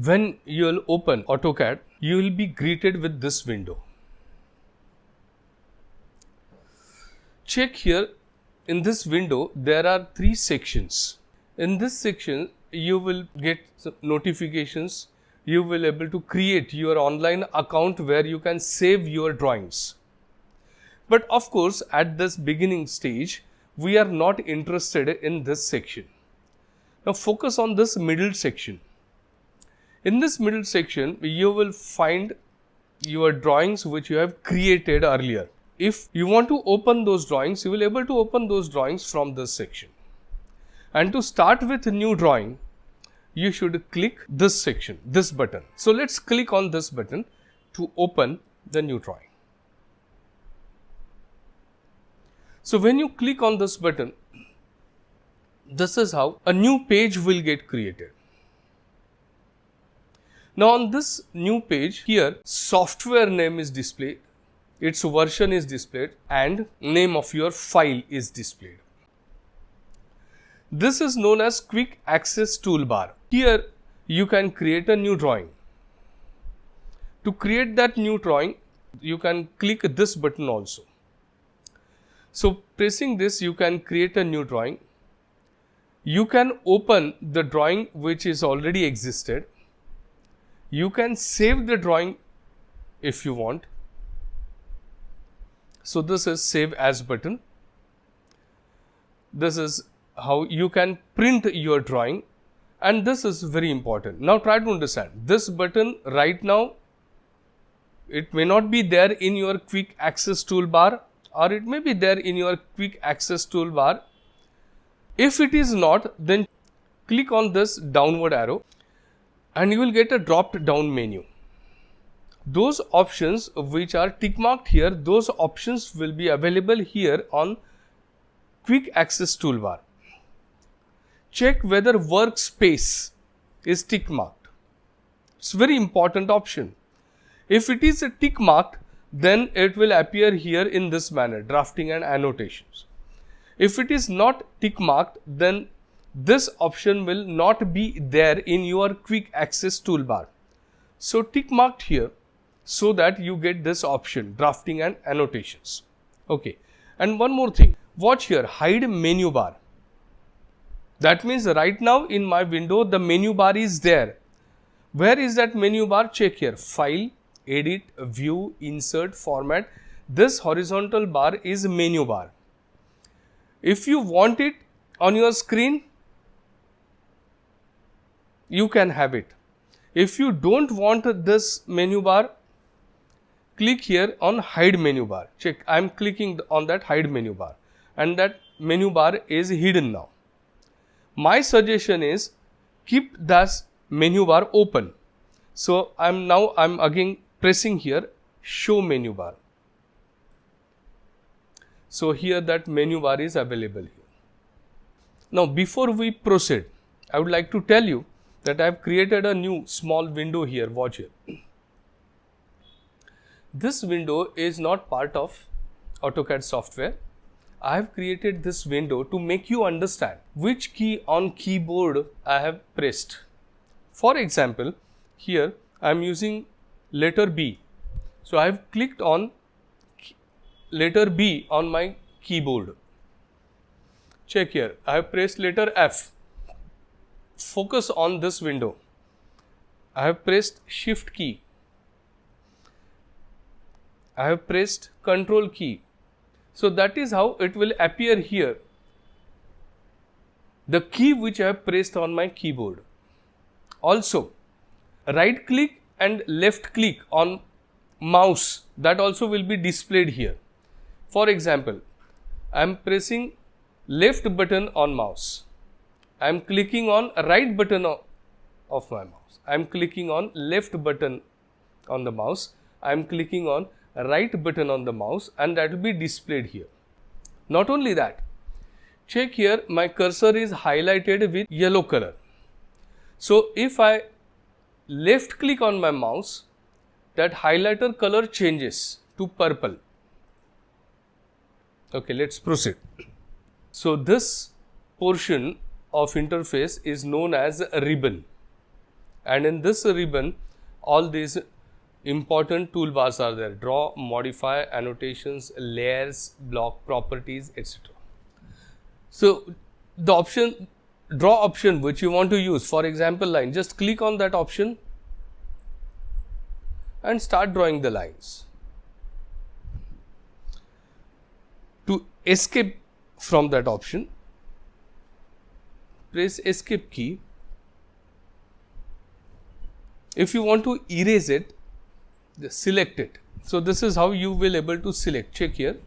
When you will open AutoCAD, you will be greeted with this window. Check here, in this window there are 3 sections. In this section you will get notifications, you will able to create your online account where you can save your drawings. But of course at this beginning stage we are not interested in this section. Now focus on this middle section. In this middle section you will find your drawings which you have created earlier. If you want to open those drawings, you will able to open those drawings from this section. And to start with a new drawing, you should click this section, this button. So let's click on this button to open the new drawing. So when you click on this button, this is how a new page will get created. Now on this new page, here software name is displayed, its version is displayed, and name of your file is displayed. This is known as quick access toolbar. Here you can create a new drawing. To create that new drawing, you can click this button also. So pressing this, you can create a new drawing. You can open the drawing which is already existed. You can save the drawing if you want. So this is save as button. This is how you can print your drawing, and this is very important. Now try to understand this button right now, it may not be there in your quick access toolbar, or it may be there in your quick access toolbar. If it is not, then click on this downward arrow and you will get a dropped down menu. Those options which are tick marked here, those options will be available here on quick access toolbar. Check whether workspace is tick marked. It's a very important option. If it is a tick marked, then it will appear here in this manner, drafting and annotations. If it is not tick marked, then this option will not be there in your quick access toolbar. So tick marked here so that you get this option, drafting and annotations. Okay. And one more thing, watch here, hide menu bar. That means right now in my window the menu bar is there. Where is that menu bar? Check here, file, edit, view, insert, format. This horizontal bar is menu bar. If you want it on your screen, you can have it. If you don't want this menu bar, click here on hide menu bar. Check, I am clicking on that hide menu bar, and that menu bar is hidden now. My suggestion is keep that menu bar open. So I'm again pressing here show menu bar. So here that menu bar is available here. Now before we proceed, I would like to tell you that I have created a new small window here. Watch here. This window is not part of AutoCAD software. I have created this window to make you understand which key on keyboard I have pressed. For example, here I am using letter B. So I have clicked on letter B on my keyboard. Check here, I have pressed letter F. Focus on this window. I have pressed shift key. I have pressed control key. So that is how it will appear here, the key which I have pressed on my keyboard. Also, right click and left click on mouse, that also will be displayed here. For example, I am pressing left button on mouse. I am clicking on right button of my mouse. I am clicking on left button on the mouse. I am clicking on right button on the mouse, and that will be displayed here. Not only that, check here, my cursor is highlighted with yellow color. So if I left click on my mouse, that highlighter color changes to purple. Okay, let's proceed. So this portion of interface is known as a ribbon, and in this ribbon all these important toolbars are there: draw, modify, annotations, layers, block properties, etc. So the option, draw option which you want to use, for example line, just click on that option and start drawing the lines. To escape from that option, press escape key. If you want to erase it, just select it. So this is how you will able to select. Check here.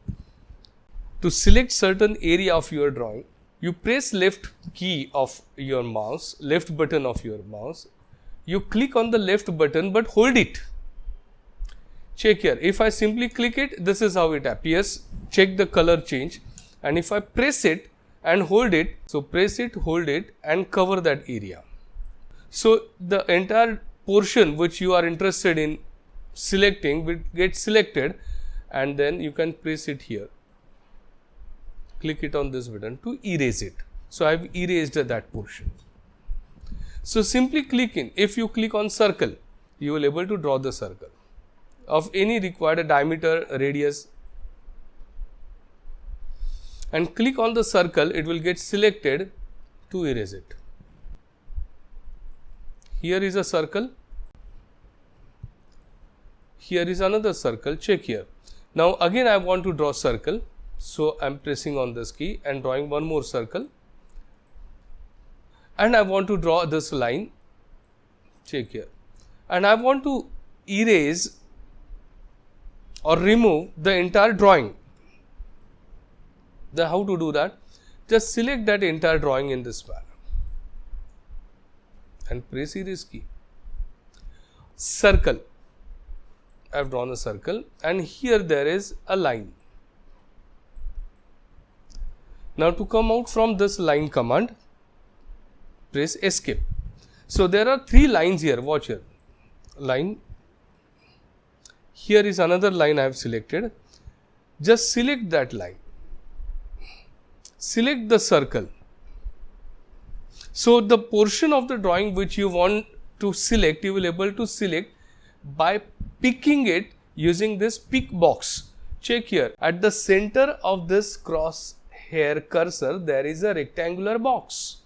To select certain area of your drawing, you press left key of your mouse, left button of your mouse. You click on the left button but hold it. Check here. If I simply click it, this is how it appears. Check the color change. And if I press it and hold it, so press it, hold it and cover that area. So the entire portion which you are interested in selecting will get selected, and then you can press it here. Click it on this button to erase it. So I have erased that portion. So simply click in. If you click on circle, you will able to draw the circle of any required diameter, radius, and click on the circle, it will get selected to erase it. Here is a circle. Here is another circle. Check here. Now again I want to draw circle. So I am pressing on this key and drawing one more circle. And I want to draw this line. Check here. And I want to erase or remove the entire drawing. Then how to do that? Just select that entire drawing in this manner and press erase key. Circle. I have drawn a circle and here there is a line. Now to come out from this line command, press escape. So there are three lines here. Watch here. Line. Here is another line I have selected. Just select that line. Select the circle. So the portion of the drawing which you want to select, you will able to select by picking it using this pick box. Check here. At the center of this crosshair cursor, there is a rectangular box.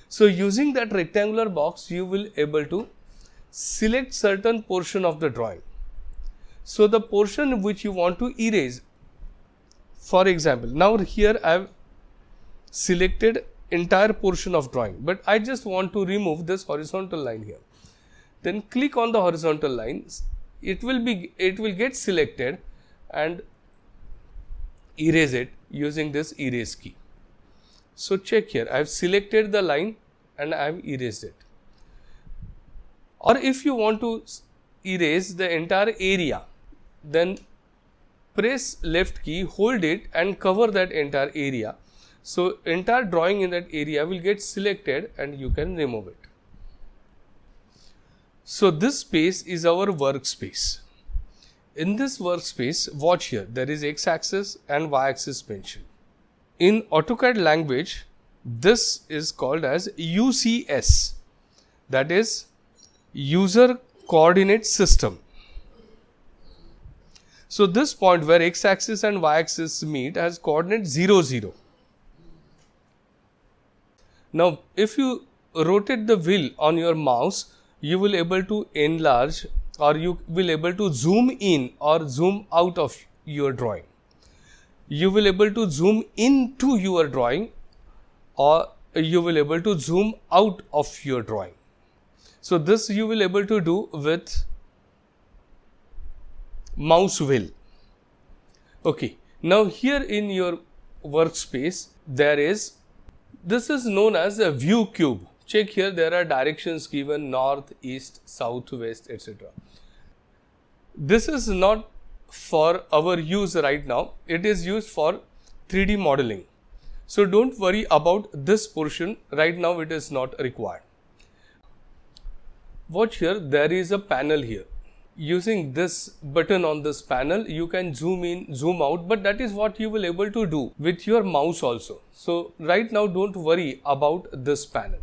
So using that rectangular box, you will able to select certain portion of the drawing. So the portion which you want to erase, for example, now here I have selected entire portion of drawing, but I just want to remove this horizontal line here. Then click on the horizontal lines. It will get selected and erase it using this erase key. So check here. I have selected the line and I have erased it. Or if you want to erase the entire area, then press left key, hold it and cover that entire area. So entire drawing in that area will get selected and you can remove it. So this space is our workspace. In this workspace, watch here, there is x-axis and y-axis mentioned. In AutoCAD language, this is called as UCS, that is User Coordinate System. So this point where x-axis and y-axis meet has coordinate 0, 0. Now if you rotate the wheel on your mouse, you will able to enlarge or you will able to zoom in or zoom out of your drawing. You will able to zoom into your drawing or you will able to zoom out of your drawing. So this you will able to do with mouse wheel. Okay, now here in your workspace this is known as a view cube. Check here, there are directions given: north, east, south, west, etc. This is not for our use right now. It is used for 3D modeling. So don't worry about this portion. Right now it is not required. Watch here, there is a panel here. Using this button on this panel, you can zoom in, zoom out, but that is what you will able to do with your mouse also. So right now don't worry about this panel.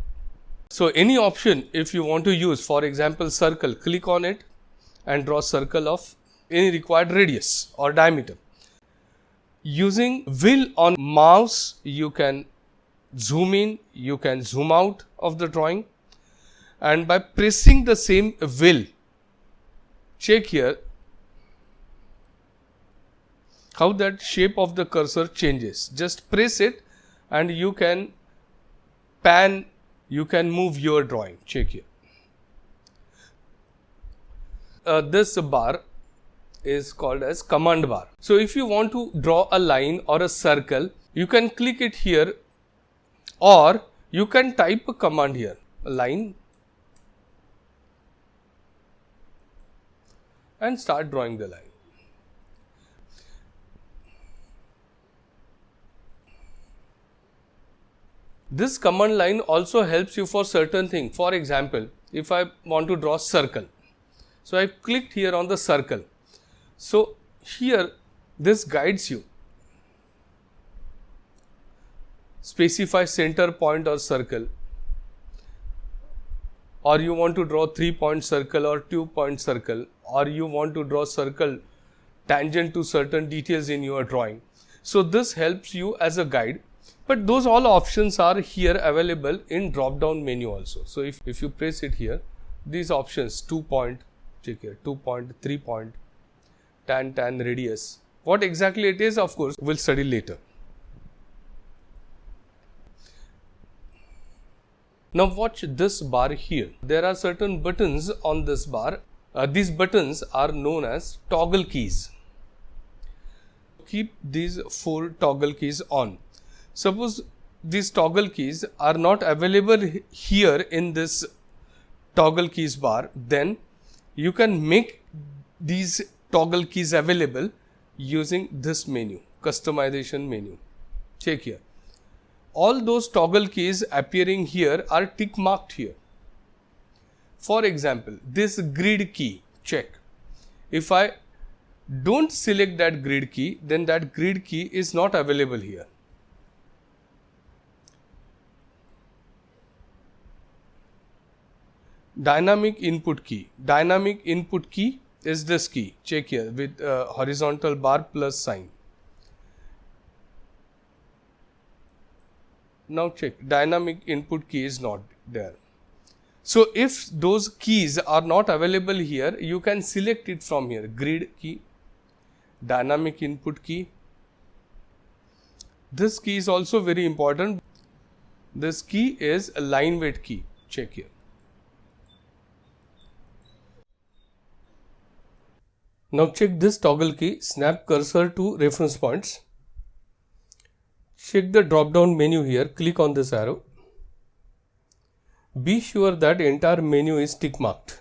So any option if you want to use, for example circle, click on it and draw circle of any required radius or diameter. Using wheel on mouse, you can zoom in, you can zoom out of the drawing, and by pressing the same wheel, check here how that shape of the cursor changes. Just press it and you can pan, you can move your drawing. Check here. This bar is called as command bar. So if you want to draw a line or a circle, you can click it here, or you can type a command here, a line, and start drawing the line. This command line also helps you for certain thing. For example, if I want to draw circle, so I clicked here on the circle. So here this guides you. Specify center point or circle, or you want to draw 3-point circle or 2-point circle, or you want to draw circle tangent to certain details in your drawing. So this helps you as a guide, but those all options are here available in drop down menu also. So if you press it here, these options, 2-point, check here, 2-point, 3-point, tan, radius, what exactly it is, of course we'll study later. Now watch this bar here. There are certain buttons on this bar. These buttons are known as toggle keys. Keep these 4 toggle keys on. Suppose these toggle keys are not available here in this toggle keys bar, then you can make these toggle keys available using this menu, customization menu. Check here. All those toggle keys appearing here are tick marked here. For example, this grid key, check. If I don't select that grid key, then that grid key is not available here. Dynamic input key. Dynamic input key is this key. Check here with horizontal bar plus sign. Now check, dynamic input key is not there. So if those keys are not available here, you can select it from here. Grid key, dynamic input key. This key is also very important. This key is a line weight key. Check here. Now check this toggle key, snap cursor to reference points. Check the drop down menu here, click on this arrow. Be sure that entire menu is tick marked.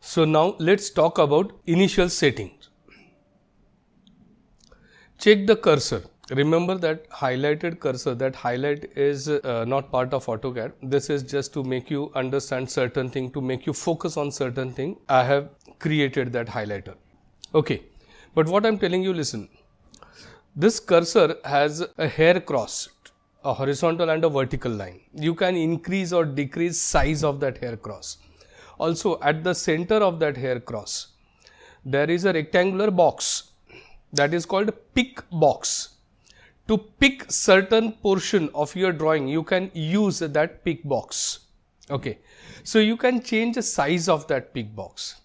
So now let's talk about initial settings. Check the cursor. Remember that highlighted cursor, that highlight is not part of AutoCAD. This is just to make you understand certain thing, to make you focus on certain thing. I have created that highlighter. Okay, but what I'm telling you, listen. This cursor has a hair cross, a horizontal and a vertical line. You can increase or decrease size of that hair cross. Also, at the center of that hair cross, there is a rectangular box that is called pick box. To pick certain portion of your drawing, you can use that pick box. Okay, so you can change the size of that pick box.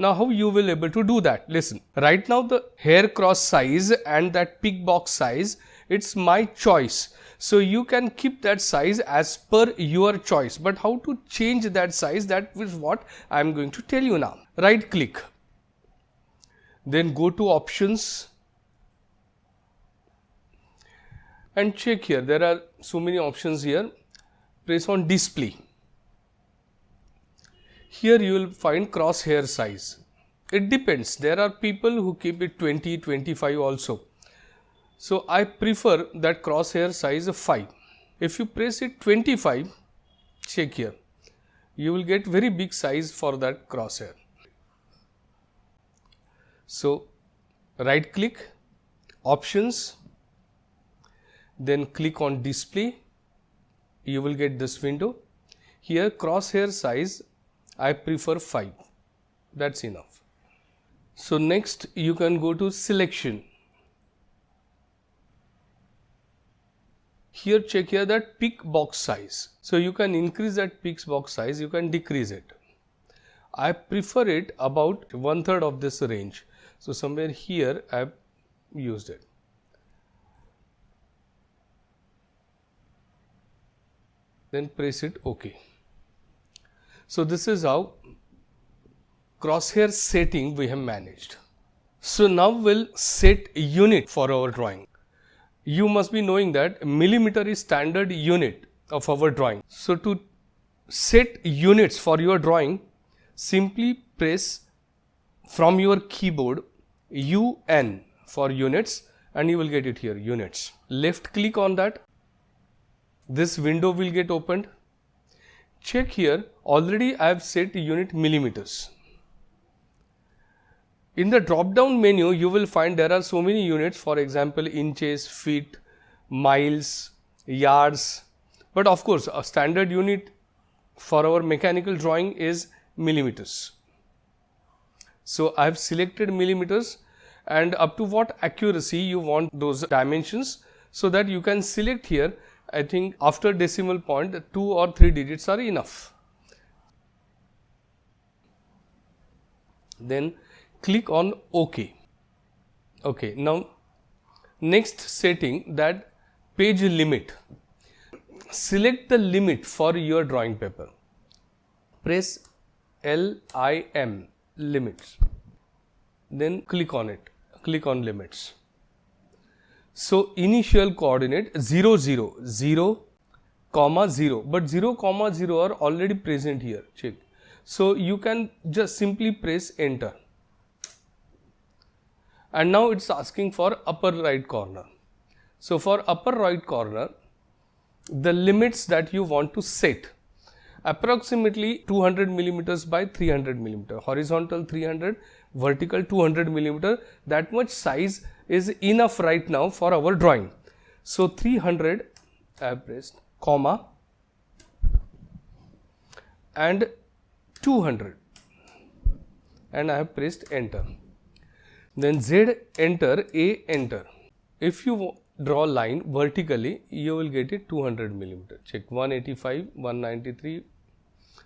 Now how you will able to do that? Listen, right now the hair cross size and that pick box size, it's my choice. So you can keep that size as per your choice. But how to change that size, that is what I am going to tell you now. Right click, then go to options and check here. There are so many options here. Press on display. Here you will find crosshair size. It depends. There are people who keep it 20, 25 also. So I prefer that crosshair size of 5. If you press it 25, check here. You will get very big size for that crosshair. So right click, options, Then click on display. You will get this window. Here crosshair size, I prefer 5. That's enough. So next you can go to selection. Here check here that peak box size. So you can increase that peak box size, you can decrease it. I prefer it about 1/3 of this range. So somewhere here I have used it. Then press it OK. So this is how crosshair setting we have managed. So now we'll set unit for our drawing. You must be knowing that millimeter is standard unit of our drawing. So to set units for your drawing, simply press from your keyboard UN for units and you will get it here, units. Left click on that. This window will get opened. Check here, already I have set unit millimeters. In the drop down menu, you will find there are so many units, for example, inches, feet, miles, yards. But of course, a standard unit for our mechanical drawing is millimeters. So I have selected millimeters and up to what accuracy you want those dimensions, so that you can select here. I think after decimal point 2 or 3 digits are enough. Then click on OK. Okay, now next setting, that page limit. Select the limit for your drawing paper. Press LIM, limits. Then click on it. Click on limits. So initial coordinate 0, 0, 0, comma 0, but 0, comma 0 are already present here. Check. So you can just simply press enter. And now it's asking for upper right corner. So for upper right corner, the limits that you want to set, approximately 200 millimeters by 300 millimeter, horizontal 300, vertical 200 millimeter. That much size is enough right now for our drawing. So 300 I have pressed, comma, and 200, and I have pressed enter. Then Z enter, A enter. If you draw line vertically, you will get it 200 millimeter. Check 185, 193.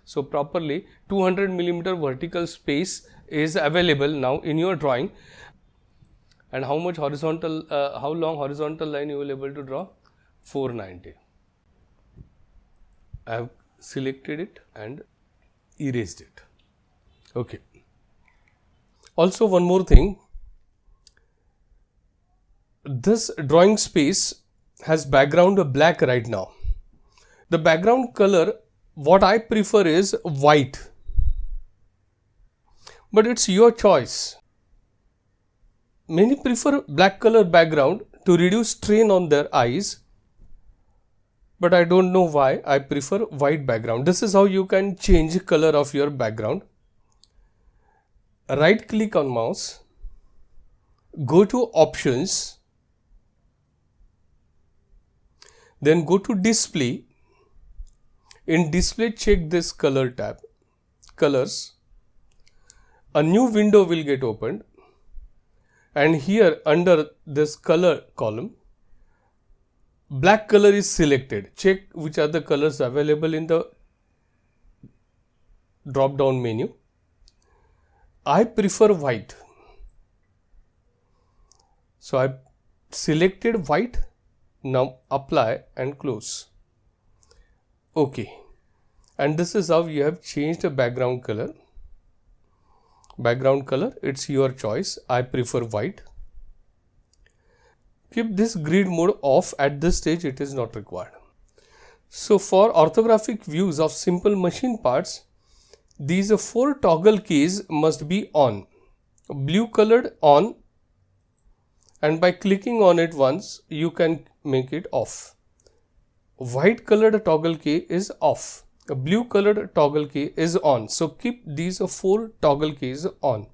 So properly 200 millimeter vertical space is available now in your drawing. And how much horizontal, how long horizontal line you will able to draw? 490. I have selected it and erased it. Okay. Also one more thing. This drawing space has background black right now. The background color, what I prefer is white. But it's your choice. Many prefer black color background to reduce strain on their eyes. But I don't know why I prefer white background. This is how you can change color of your background. Right click on mouse. Go to options. Then go to display. In display, check this color tab, colors. A new window will get opened, and here under this color column, black color is selected. Check which are the colors available in the drop down menu. I prefer white. So I selected white. Now apply and close. Okay. And this is how you have changed the background color. Background color, it's your choice. I prefer white. Keep this grid mode off. At this stage, it is not required. So for orthographic views of simple machine parts, these 4 toggle keys must be on. Blue colored on, and by clicking on it once, you can make it off. White colored toggle key is off. A blue colored toggle key is on. So keep these 4 toggle keys on.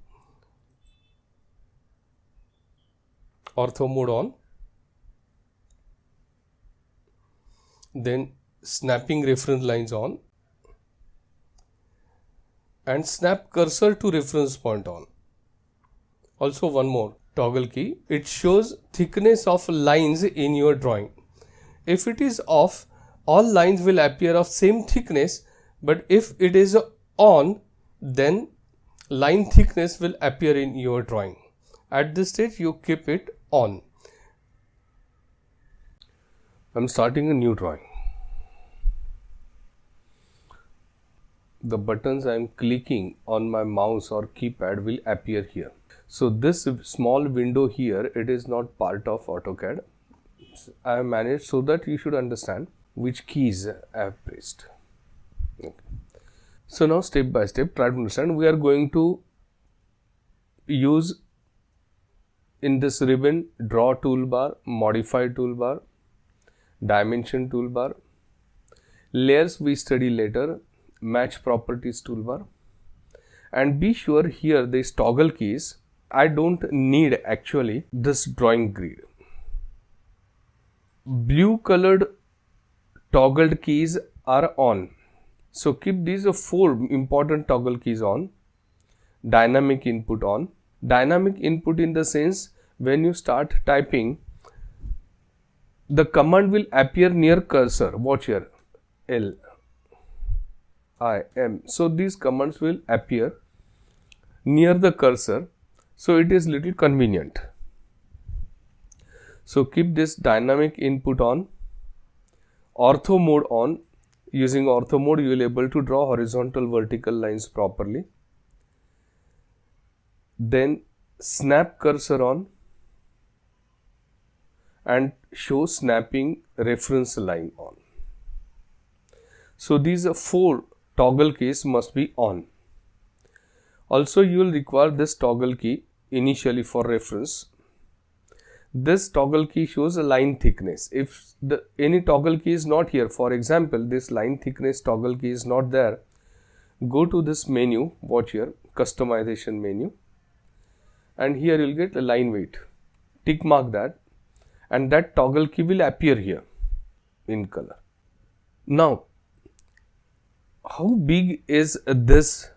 Ortho mode on. then snapping reference lines on, and snap cursor to reference point on. Also one more toggle key, it shows thickness of lines in your drawing. If it is off, all lines will appear of same thickness, but if it is on, then line thickness will appear in your drawing. At this stage you keep it on. I am starting a new drawing. The buttons I am clicking on my mouse or keypad will appear here. So this small window here, it is not part of AutoCAD. I have managed so that you should understand which keys I have pressed. Okay. So now step by step try to understand. We are going to use in this ribbon draw toolbar, modify toolbar, dimension toolbar, layers we study later, match properties toolbar, and be sure here these toggle keys, I don't need actually this drawing grid. Blue colored toggled keys are on, so keep these 4 important toggle keys on. Dynamic input on. Dynamic input in the sense when you start typing, the command will appear near cursor. Watch here, L, I, M. So these commands will appear near the cursor, so it is little convenient. So keep this dynamic input on. Ortho mode on. Using ortho mode you will able to draw horizontal vertical lines properly. Then snap cursor on and show snapping reference line on. So these 4 toggle keys must be on. Also you will require this toggle key initially for reference. This toggle key shows a line thickness. If any toggle key is not here, for example this line thickness toggle key is not there, go to this menu, watch here, customization menu, and here you will get a line weight. Tick mark that, and that toggle key will appear here in color. Now how big is this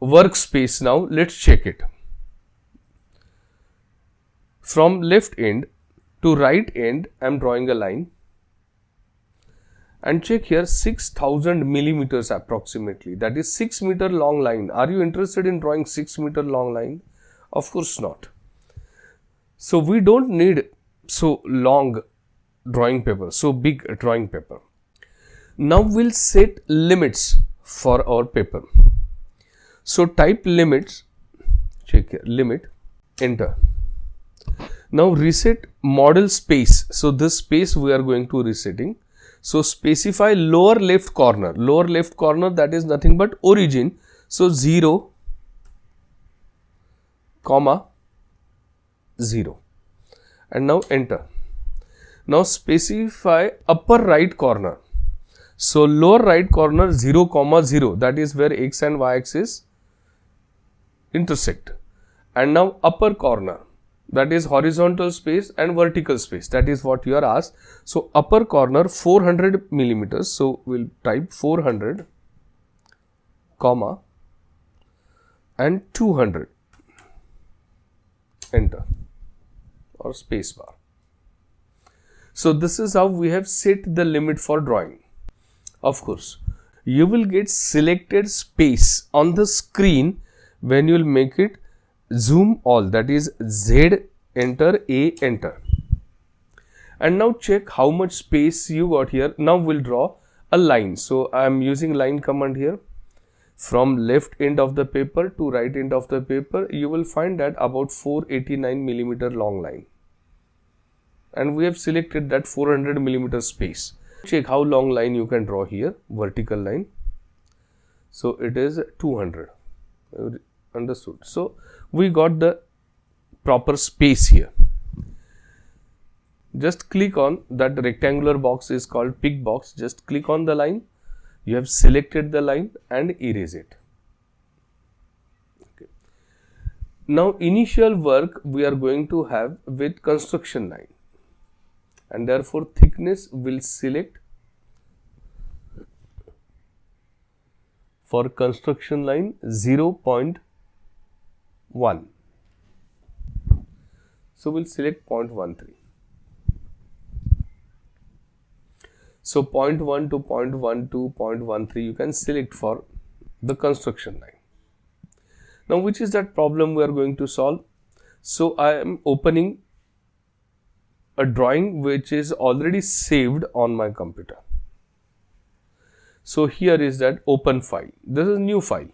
workspace now? Let's check it. From left end to right end I am drawing a line, and check here 6000 millimeters approximately, that is 6 meter long line. Are you interested in drawing 6 meter long line? Of course not. So we don't need so long drawing paper, so big drawing paper. Now we'll set limits for our paper. So type limits, check here, limit, enter. Now reset model space. So this space we are going to resetting. So specify lower left corner. Lower left corner, that is nothing but origin. So 0, comma 0, and now enter. Now specify upper right corner. So lower right corner 0, comma 0, that is where x and y axis intersect. And now upper corner, that is horizontal space and vertical space, that is what you are asked. So upper corner 400 millimeters. So we'll type 400, comma, and 200. Enter or space bar. So this is how we have set the limit for drawing. Of course, you will get selected space on the screen when you will make it zoom all, that is Z, enter, A, enter. And now check how much space you got here. Now we'll draw a line. So I am using line command here. From left end of the paper to right end of the paper, you will find that about 489 millimeter long line. And we have selected that 400 millimeter space. Check how long line you can draw here, vertical line. So it is 200. Understood. So we got the proper space here. Just click on that rectangular box, is called pick box. Just click on the line. You have selected the line and erase it. Okay. Now initial work we are going to have with construction line, and therefore thickness will select for construction line 0.1. So we'll select 0.13. So 0.1 to 0.1 to 0.13 you can select for the construction line. Now which is that problem we are going to solve? So I am opening a drawing which is already saved on my computer. So here is that open file. This is new file.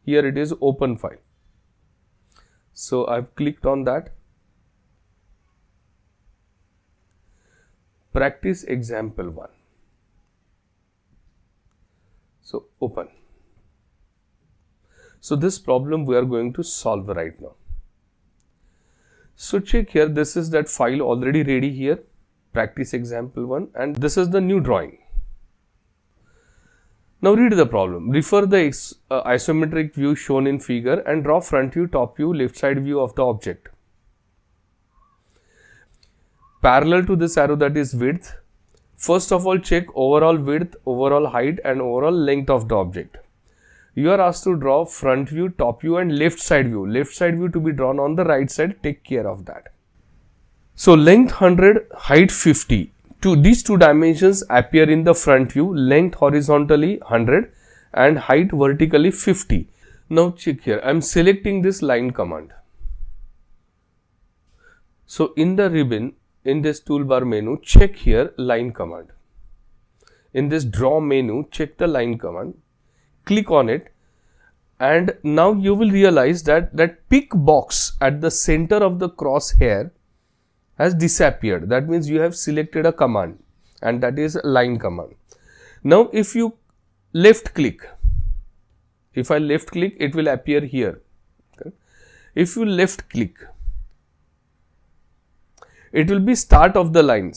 Here it is open file. So I've clicked on that. Practice example 1. So open. So this problem we are going to solve right now. So check here, this is that file already ready here, practice example 1, and this is the new drawing. Now read the problem. Refer the isometric view shown in figure and draw front view, top view, left side view of the object. Parallel to this arrow, that is width. First of all, check overall width, overall height and overall length of the object. You are asked to draw front view, top view and left side view. Left side view to be drawn on the right side. Take care of that. So length 100, height 50. These two dimensions appear in the front view. Length horizontally 100 and height vertically 50. Now check here. I am selecting this line command. So in the ribbon, in this toolbar menu, check here line command. In this draw menu, check the line command. Click on it, and now you will realize that pick box at the center of the crosshair has disappeared. That means you have selected a command, and that is line command. Now if you left click, if I left click, it will appear here. Okay. If you left click, it will be start of the line,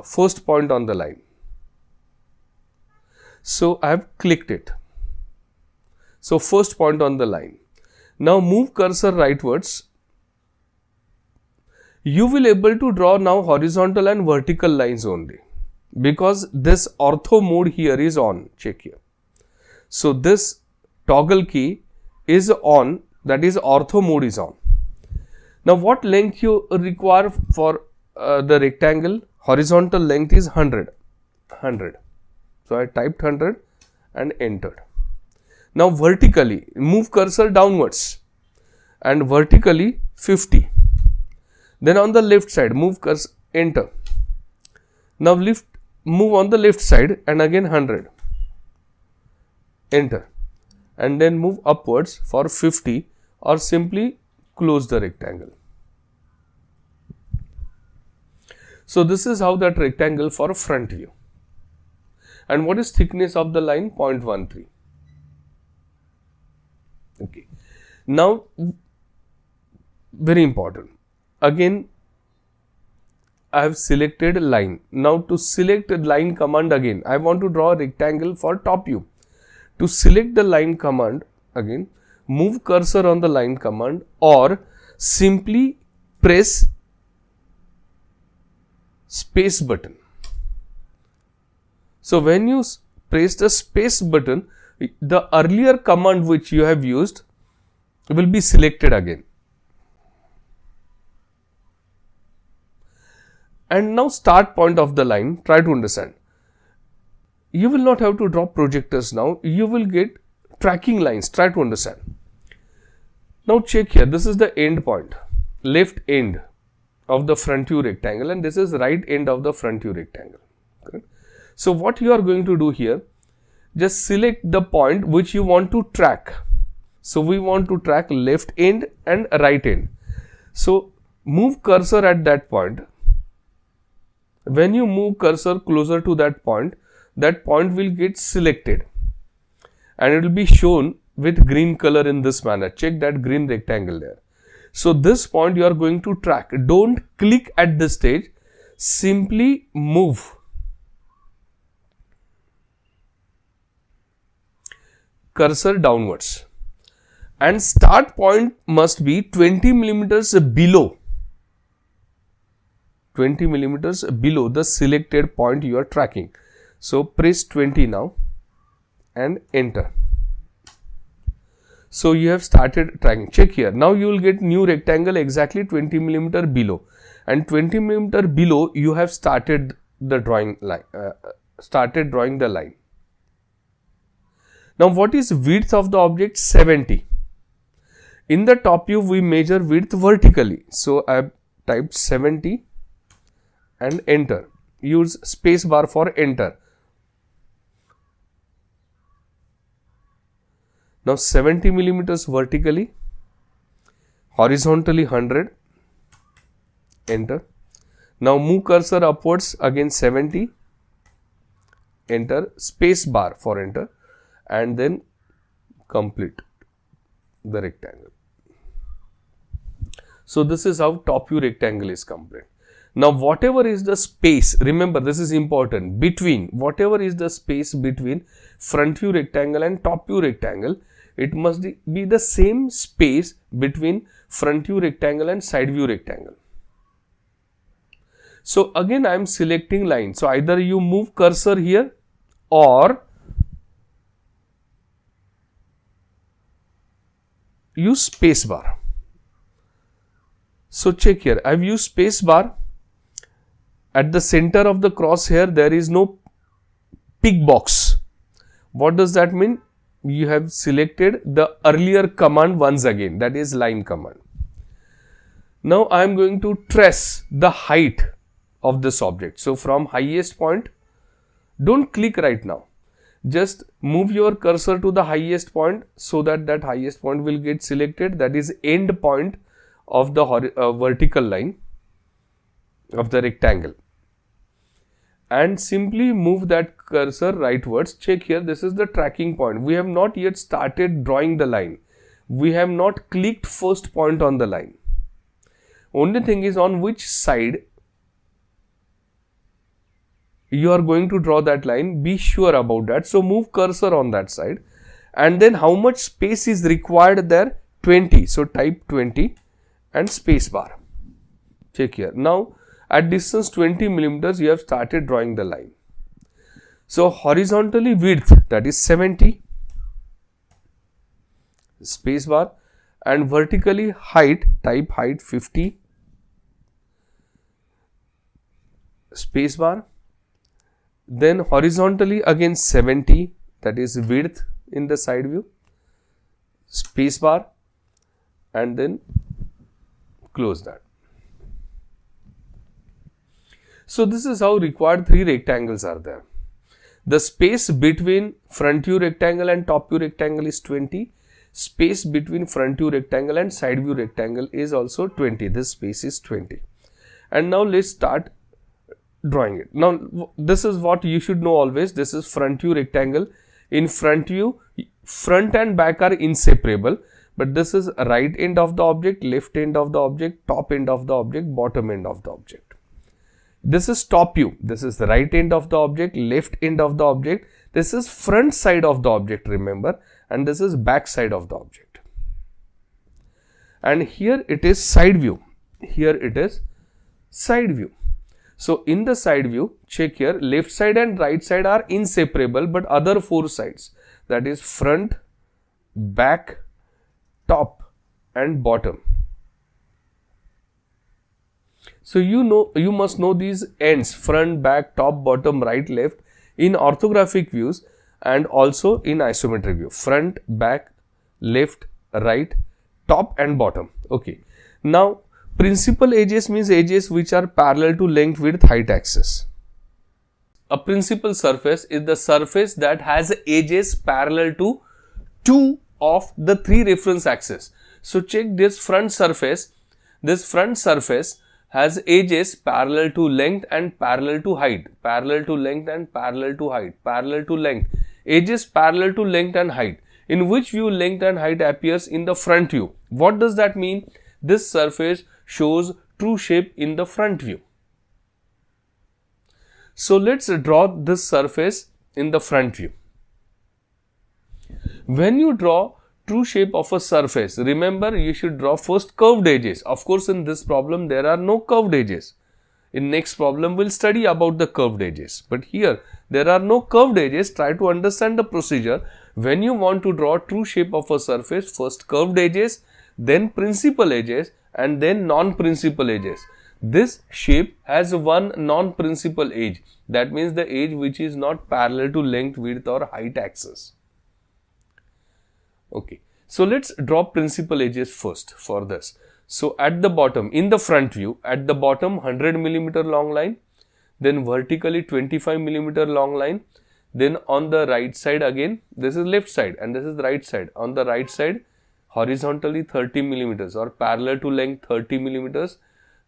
first point on the line. So I have clicked it. So first point on the line. Now move cursor rightwards. You will able to draw now horizontal and vertical lines only, because this ortho mode here is on. Check here. So this toggle key is on, that is ortho mode is on. Now what length you require for the rectangle? Horizontal length is 100. So I typed 100 and entered. Now vertically, move cursor downwards and vertically 50. Then on the left side, move cursor, enter. Now move on the left side and again 100. Enter. And then move upwards for 50 or simply close the rectangle. So this is how that rectangle for a front view. And what is thickness of the line? 0.13. Okay. Now, very important. Again, I have selected line. Now to select line command again, I want to draw a rectangle for top view. To select the line command again, move cursor on the line command or simply press space button. So when you press the space button, the earlier command which you have used will be selected again. And now start point of the line, try to understand. You will not have to draw projectors now, you will get tracking lines, try to understand. Now check here, this is the end point, left end of the front view rectangle and this is right end of the front view rectangle. Okay. So what you are going to do here, just select the point which you want to track. So we want to track left end and right end. So move cursor at that point. When you move cursor closer to that point will get selected and it will be shown with green color in this manner. Check that green rectangle there. So this point you are going to track. Don't click at this stage, simply move. Cursor downwards and start point must be 20 millimeters below. 20 millimeters below the selected point you are tracking. So press 20 now and enter. So you have started tracking. Check here. Now you will get new rectangle exactly 20 millimeter below, and 20 millimeter below you have started the drawing line. Started drawing the line. Now what is width of the object? 70. In the top view we measure width vertically. So I have typed 70 and enter. Use space bar for enter. Now 70 millimeters vertically, horizontally 100, enter. Now move cursor upwards, again 70, enter, space bar for enter, and then complete the rectangle. So this is how top view rectangle is complete. Now whatever is the space, remember this is important, between, whatever is the space between front view rectangle and top view rectangle, it must be the same space between front view rectangle and side view rectangle. So again I am selecting line. So either you move cursor here or use space bar. So check here, I have used space bar. At the center of the crosshair there is no pick box. What does that mean? You have selected the earlier command once again, that is line command. Now I am going to trace the height of this object. So from highest point, don't click right now. Just move your cursor to the highest point so that that highest point will get selected, that is end point of the vertical line of the rectangle, and simply move that cursor rightwards. Check here, this is the tracking point. We have not yet started drawing the line. We have not clicked first point on the line. Only thing is on which side you are going to draw that line, be sure about that. So move cursor on that side, and then how much space is required there? 20. So type 20 and space bar. Check here. Now at distance 20 millimeters, you have started drawing the line. So horizontally width, that is 70, space bar, and vertically height, type height 50, space bar. Then horizontally again 70, that is width in the side view, space bar, and then close that. So this is how required three rectangles are there. The space between front view rectangle and top view rectangle is 20. Space between front view rectangle and side view rectangle is also 20. This space is 20. And now let's start drawing it. Now this is what you should know always. This is front view rectangle. In front view, front and back are inseparable. But this is right end of the object, left end of the object, top end of the object, bottom end of the object. This is top view. This is the right end of the object, left end of the object. This is front side of the object, remember, and this is back side of the object. And here it is side view. Here it is side view. So in the side view, check here, left side and right side are inseparable, but other four sides, that is front, back, top and bottom. So you must know these ends, front, back, top, bottom, right, left in orthographic views and also in isometric view. Front, back, left, right, top and bottom. Okay. Now principal edges means edges which are parallel to length, width, height axis. A principal surface is the surface that has edges parallel to two of the three reference axes. So check this front surface. This front surface has edges parallel to length and parallel to height, parallel to length and parallel to height, parallel to length, edges parallel to length and height. In which view length and height appears in the front view? What does that mean? This surface shows true shape in the front view. So let's draw this surface in the front view. When you draw true shape of a surface, remember you should draw first curved edges. Of course, in this problem there are no curved edges. In next problem we'll study about the curved edges. But here there are no curved edges. Try to understand the procedure. When you want to draw true shape of a surface, first curved edges, then principal edges, and then non-principal edges. This shape has one non-principal edge. That means the edge which is not parallel to length, width or height axis. Okay. So let's draw principal edges first for this. So at the bottom, in the front view, at the bottom 100 millimeter long line, then vertically 25 millimeter long line, then on the right side again, this is left side and this is the right side. On the right side, horizontally 30 millimeters or parallel to length 30 millimeters,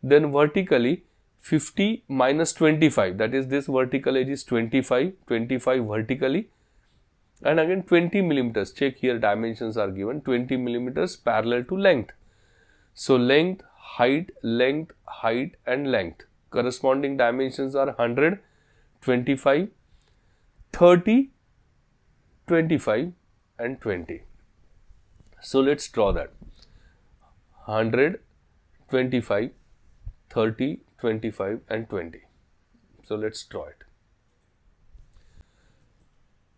then vertically 50 minus 25, that is this vertical edge is 25 vertically, and again 20 millimeters, check here dimensions are given, 20 millimeters parallel to length. So length, height and length. Corresponding dimensions are 100, 25, 30, 25 and 20. So let's draw that. 100, 25, 30, 25 and 20. So let's draw it.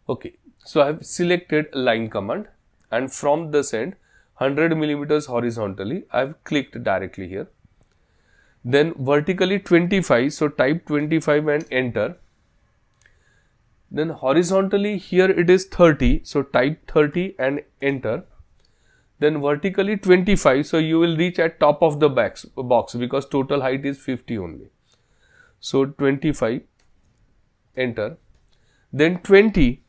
Okay. So I have selected line command, and from this end 100 millimeters horizontally I have clicked directly here. Then vertically 25, so type 25 and enter. Then horizontally here it is 30, so type 30 and enter. Then vertically 25, so you will reach at top of the box because total height is 50 only. So 25, enter. Then 20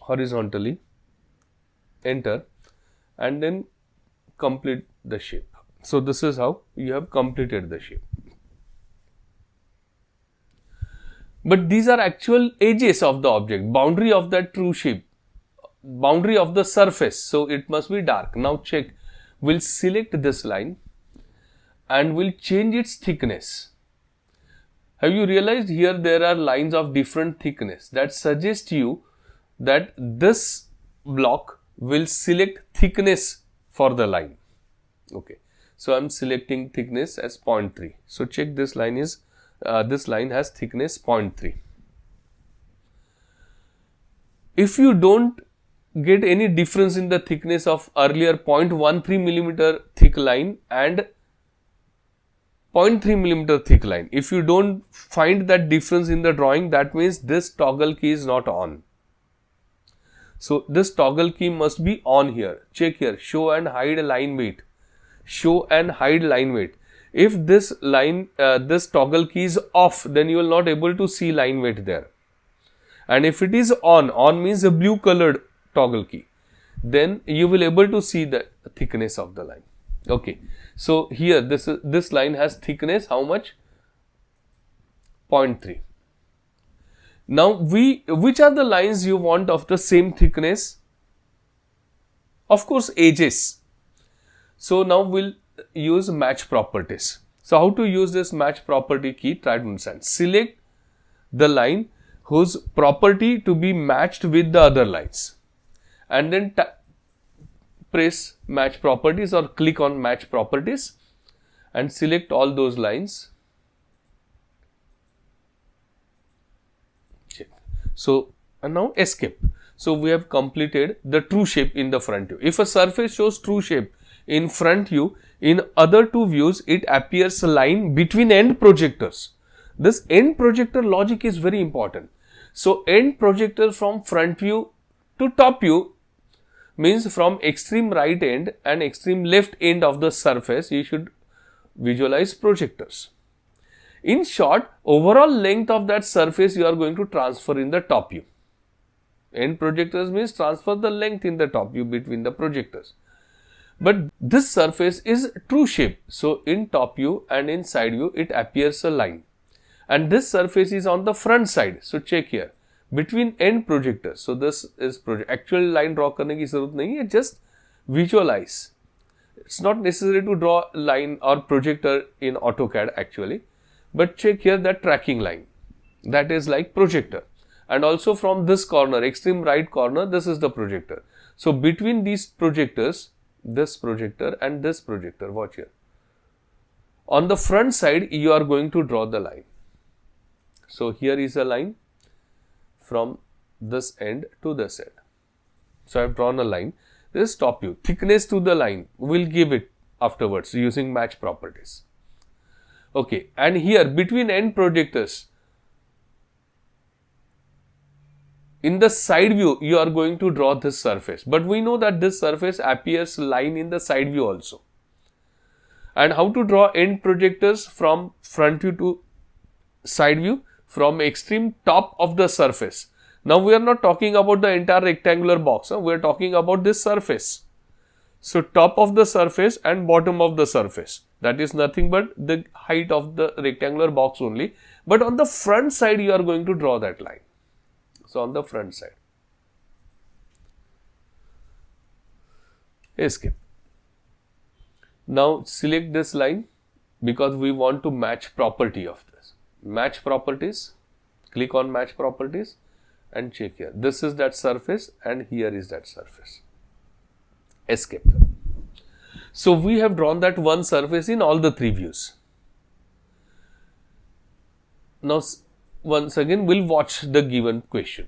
horizontally, enter, and then complete the shape. So this is how you have completed the shape. But these are actual edges of the object, boundary of that true shape, boundary of the surface. So it must be dark. Now check, we'll select this line and we'll change its thickness. Have you realized here there are lines of different thickness? That suggests you that this block will select thickness for the line. Okay. So I'm selecting thickness as 0.3. So check this line is, this line has thickness 0.3. If you don't get any difference in the thickness of earlier 0.13 millimeter thick line and 0.3 millimeter thick line, if you don't find that difference in the drawing, that means this toggle key is not on. So this toggle key must be on here. Check here, show and hide line weight. Show and hide line weight. If this line, this toggle key is off, then you will not able to see line weight there. And if it is on means a blue colored toggle key, then you will able to see the thickness of the line. Okay. So here this line has thickness how much? 0.3. Now which are the lines you want of the same thickness? Of course edges. So now we'll use match properties. So how to use this match property key? Try to understand. Select the line whose property to be matched with the other lines, and then press match properties or click on match properties and select all those lines. Check. So and now escape. So we have completed the true shape in the front view. If a surface shows true shape in front view, in other two views it appears a line between end projectors. This end projector logic is very important. So end projector from front view to top view means from extreme right end and extreme left end of the surface you should visualize projectors. In short, overall length of that surface you are going to transfer in the top view. End projectors means transfer the length in the top view between the projectors. But this surface is true shape. So in top view and in side view it appears a line. And this surface is on the front side. So check here. Between end projectors. So this is project. Actual line draw करने की जरूरत नहीं है. Just visualize. It's not necessary to draw line or projector in AutoCAD actually. But check here that tracking line. That is like projector. And also from this corner, extreme right corner, this is the projector. So between these projectors, this projector and this projector, watch here. On the front side, you are going to draw the line. So here is a line from this end to this end. So I have drawn a line. This is top view. Thickness to the line, we'll give it afterwards using match properties. Okay, and here between end projectors, in the side view, you are going to draw this surface. But we know that this surface appears line in the side view also. And how to draw end projectors from front view to side view? From extreme top of the surface. Now we are not talking about the entire rectangular box. We are talking about this surface. So top of the surface and bottom of the surface. That is nothing but the height of the rectangular box only. But on the front side, you are going to draw that line. So on the front side. Escape. Now select this line because we want to match property of this. Match properties. Click on match properties and check here. This is that surface and here is that surface. Escape. So we have drawn that one surface in all the three views. Now once again we'll watch the given question.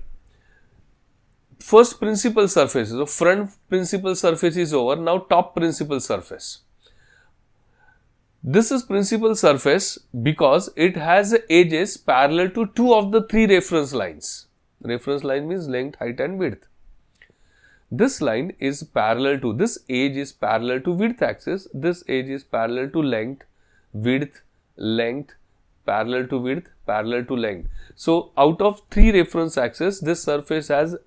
First principal surface, so front principal surface is over. Now top principal surface. This is principal surface because it has edges parallel to two of the three reference lines. Reference line means length, height and width. This line is parallel to, this edge is parallel to width axis, this edge is parallel to length, length, parallel to width, parallel to length. So out of three reference axes, this surface has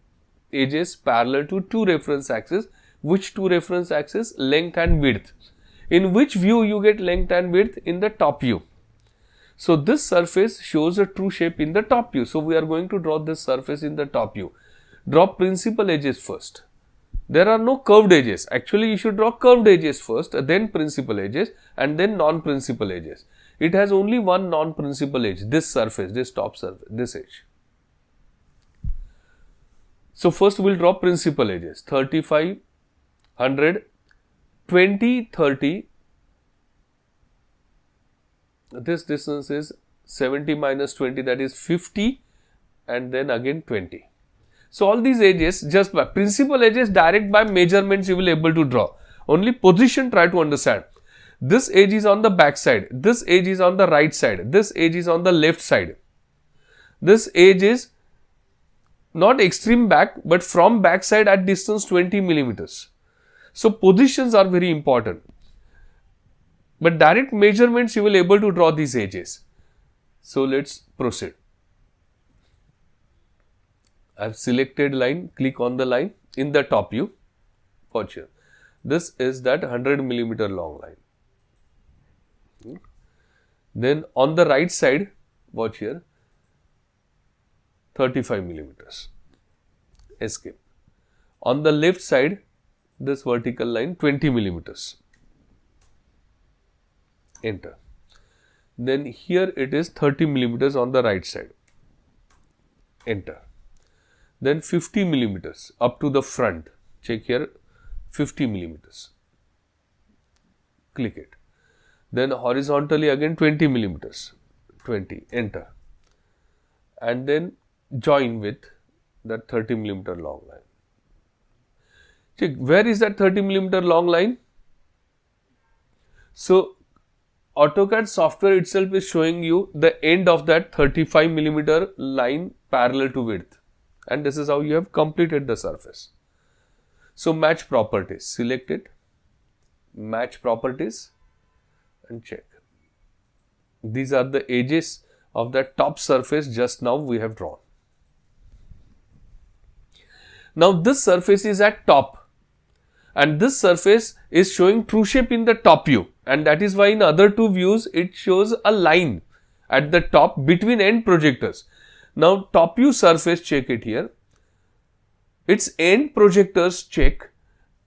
edges parallel to two reference axes. Which two reference axes? Length and width. In which view you get length and width? In the top view. So this surface shows a true shape in the top view. So we are going to draw this surface in the top view. Draw principal edges first. There are no curved edges. Actually, you should draw curved edges first, then principal edges and then non-principal edges. It has only one non-principal edge, this surface, this top surface, this edge. So first we will draw principal edges, 35, 100, 20, 30. This distance is 70 minus 20, that is 50, and then again 20. So all these edges, just by principal edges, direct by measurements you will able to draw. Only position try to understand. This edge is on the back side, this edge is on the right side, this edge is on the left side. This edge is not extreme back, but from back side at distance 20 millimeters. So positions are very important. But direct measurements you will able to draw these edges. So let's proceed. I have selected line, click on the line in the top view. Watch here. This is that 100 millimeter long line. Then on the right side, watch here, 35 millimeters. Escape. On the left side, this vertical line 20 millimeters. Enter. Then here it is 30 millimeters on the right side. Enter. Then 50 millimeters up to the front. Check here, 50 millimeters. Click it. Then horizontally again 20 millimeters. 20. Enter. And then join with that 30 millimeter long line. Check, where is that 30 millimeter long line? So AutoCAD software itself is showing you the end of that 35 millimeter line parallel to width. And this is how you have completed the surface. So match properties, select it, match properties and check. These are the edges of that top surface just now we have drawn. Now this surface is at top and this surface is showing true shape in the top view, and that is why in other two views it shows a line at the top between end projectors. Now top view surface, check it here, its end projectors check,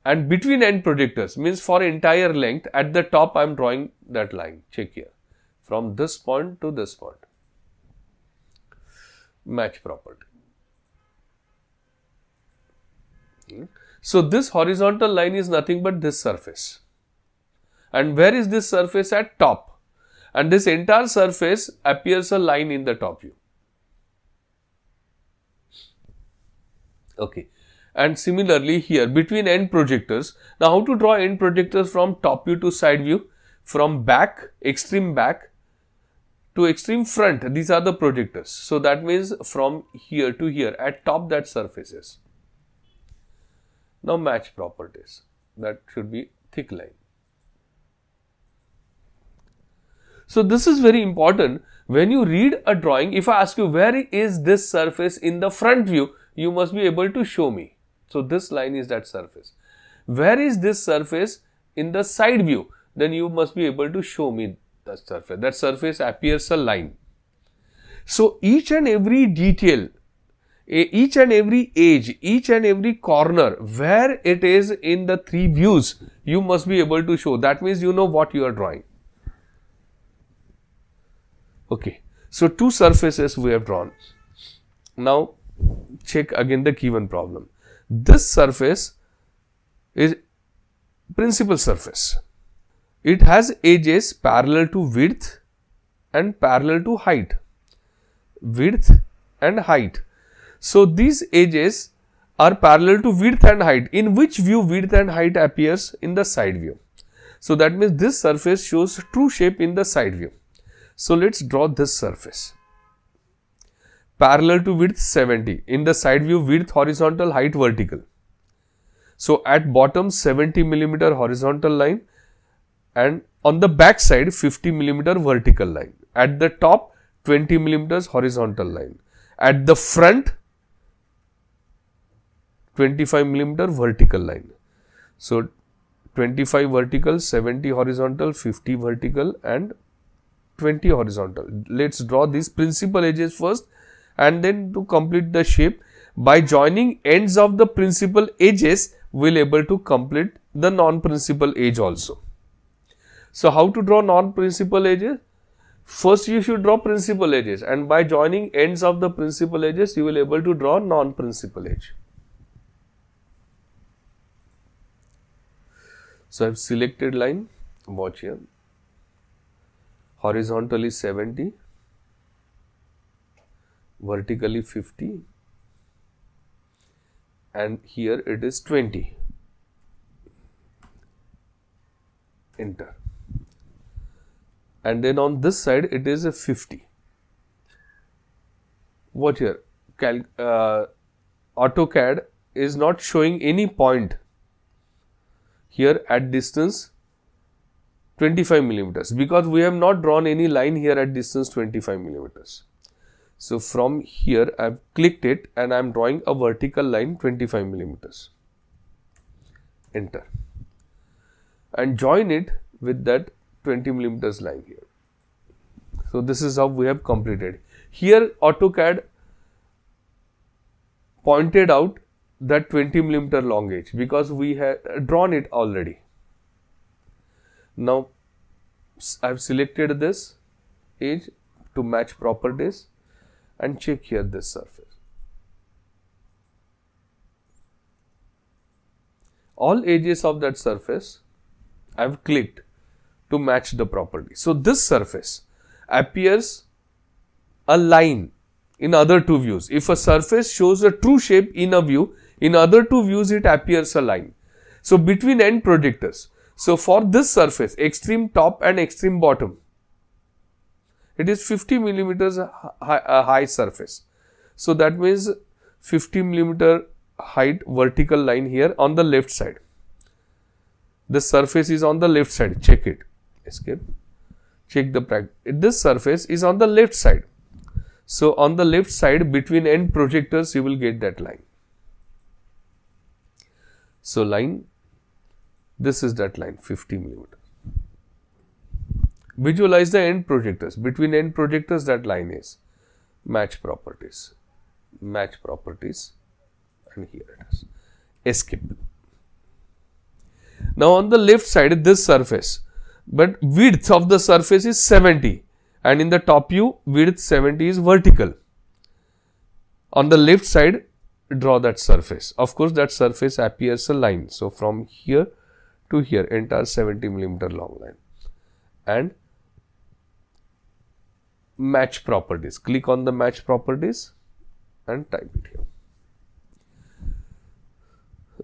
and between end projectors means for entire length at the top I am drawing that line, check here, from this point to this point. Match property. So this horizontal line is nothing but this surface. And where is this surface? At top. And this entire surface appears a line in the top view. Okay. And similarly here between end projectors. Now how to draw end projectors from top view to side view? From back, extreme back to extreme front, these are the projectors. So that means from here to here, at top that surface is. Now match properties, that should be thick line. So this is very important. When you read a drawing, if I ask you where is this surface in the front view, you must be able to show me. So this line is that surface. Where is this surface in the side view? Then you must be able to show me that surface. That surface appears a line. So each and every detail, each and every edge, each and every corner, where it is in the three views, you must be able to show. That means you know what you are drawing. Okay. So two surfaces we have drawn. Now check again the given problem. This surface is principal surface. It has edges parallel to width and parallel to height. Width and height. So these edges are parallel to width and height. In which view width and height appears? In the side view. So that means this surface shows true shape in the side view. So let's draw this surface. Parallel to width 70. In the side view, width horizontal, height vertical. So at bottom 70 millimeter horizontal line, and on the back side 50 millimeter vertical line. At the top 20 millimeters horizontal line. At the front 25 millimeter vertical line. So 25 vertical, 70 horizontal, 50 vertical and 20 horizontal. Let's draw these principal edges first, and then to complete the shape, by joining ends of the principal edges, we will able to complete the non-principal edge also. So how to draw non-principal edges? First you should draw principal edges, and by joining ends of the principal edges, you will able to draw non-principal edge. So I have selected line, watch here. Horizontally 70, vertically 50, and here it is 20. Enter. And then on this side it is a 50. What here? AutoCAD is not showing any point here at distance 25 millimeters, because we have not drawn any line here at distance 25 millimeters. So from here I have clicked it and I am drawing a vertical line 25 millimeters. Enter. And join it with that 20 millimeters line here. So this is how we have completed. Here AutoCAD pointed out that 20 millimeter long edge because we had drawn it already. Now I have selected this edge to match properties and check here this surface. All edges of that surface I have clicked to match the property. So this surface appears a line in other two views. If a surface shows a true shape in a view, in other two views it appears a line. So between end projectors. So for this surface, extreme top and extreme bottom, it is 50 millimeters high surface. So that means 50 millimeter height vertical line here on the left side. The surface is on the left side. Check it. Escape. Check the practice. This surface is on the left side. So on the left side between end projectors you will get that line. So line, this is that line 50 millimeter. Visualize the end projectors. Between end projectors that line is. Match properties. Match properties. And here it is. Escape. Now on the left side this surface. But width of the surface is 70. And in the top view width 70 is vertical. On the left side draw that surface. Of course that surface appears a line. So from here to here entire 70 millimeter long line. And match properties. Click on the match properties and type it here.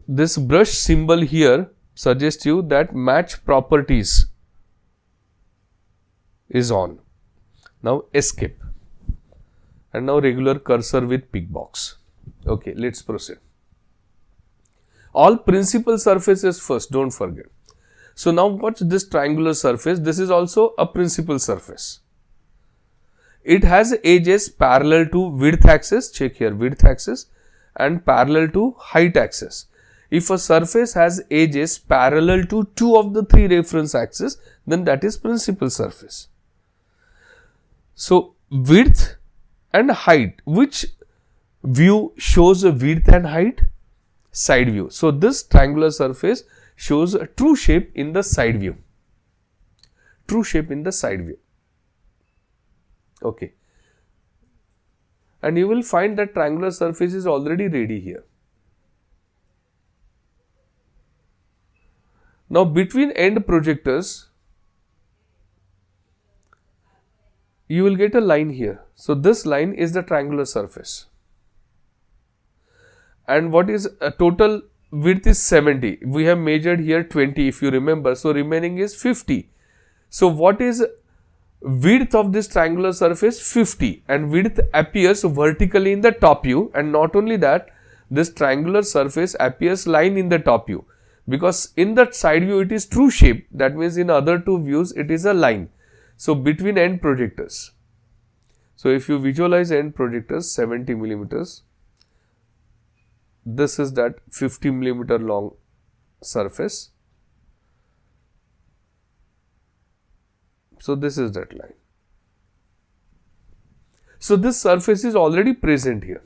this brush symbol here suggests you that match properties is on. Now escape, and now regular cursor with pick box. Okay, let's proceed. All principal surfaces first, don't forget. So now watch this triangular surface. This is also a principal surface. It has edges parallel to width axis, check here, width axis, and parallel to height axis. If a surface has edges parallel to two of the three reference axes, then that is principal surface. So width and height, which view shows a width and height? Side view. So this triangular surface shows a true shape in the side view. True shape in the side view. Okay. And you will find that triangular surface is already ready here. Now between end projectors, you will get a line here. So this line is the triangular surface. And what is a total width is 70. We have measured here 20 if you remember. So remaining is 50. So what is width of this triangular surface? 50, and width appears vertically in the top view. And not only that, this triangular surface appears line in the top view, because in that side view it is true shape. That means in other two views it is a line. So between end projectors. So if you visualize end projectors 70 millimeters, this is that 50 millimeter long surface. So this is that line. So this surface is already present here.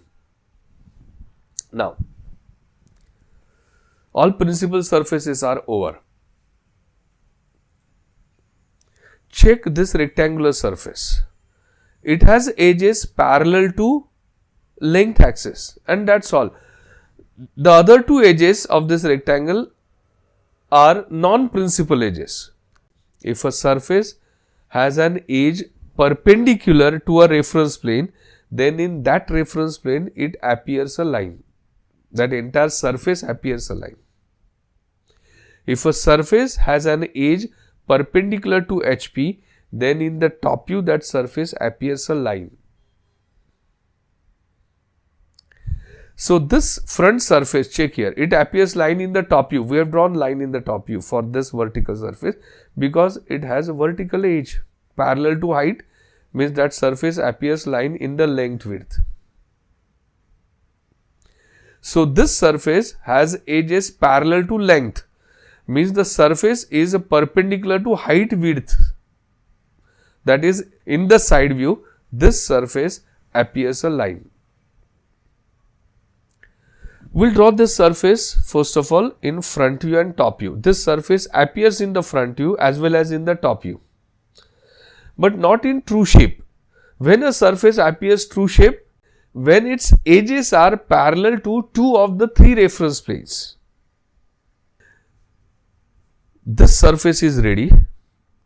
Now, all principal surfaces are over. Check this rectangular surface. It has edges parallel to length axis, and that's all. The other two edges of this rectangle are non-principal edges. If a surface has an edge perpendicular to a reference plane, then in that reference plane it appears a line. That entire surface appears a line. If a surface has an edge perpendicular to HP, then in the top view that surface appears a line. So this front surface, check here, it appears line in the top view. We have drawn line in the top view for this vertical surface because it has a vertical edge parallel to height, means that surface appears line in the length width. So this surface has edges parallel to length, means the surface is perpendicular to height width. That is, in the side view, this surface appears a line. We'll draw this surface first of all in front view and top view. This surface appears in the front view as well as in the top view, but not in true shape. When a surface appears true shape, when its edges are parallel to two of the three reference planes. This surface is ready,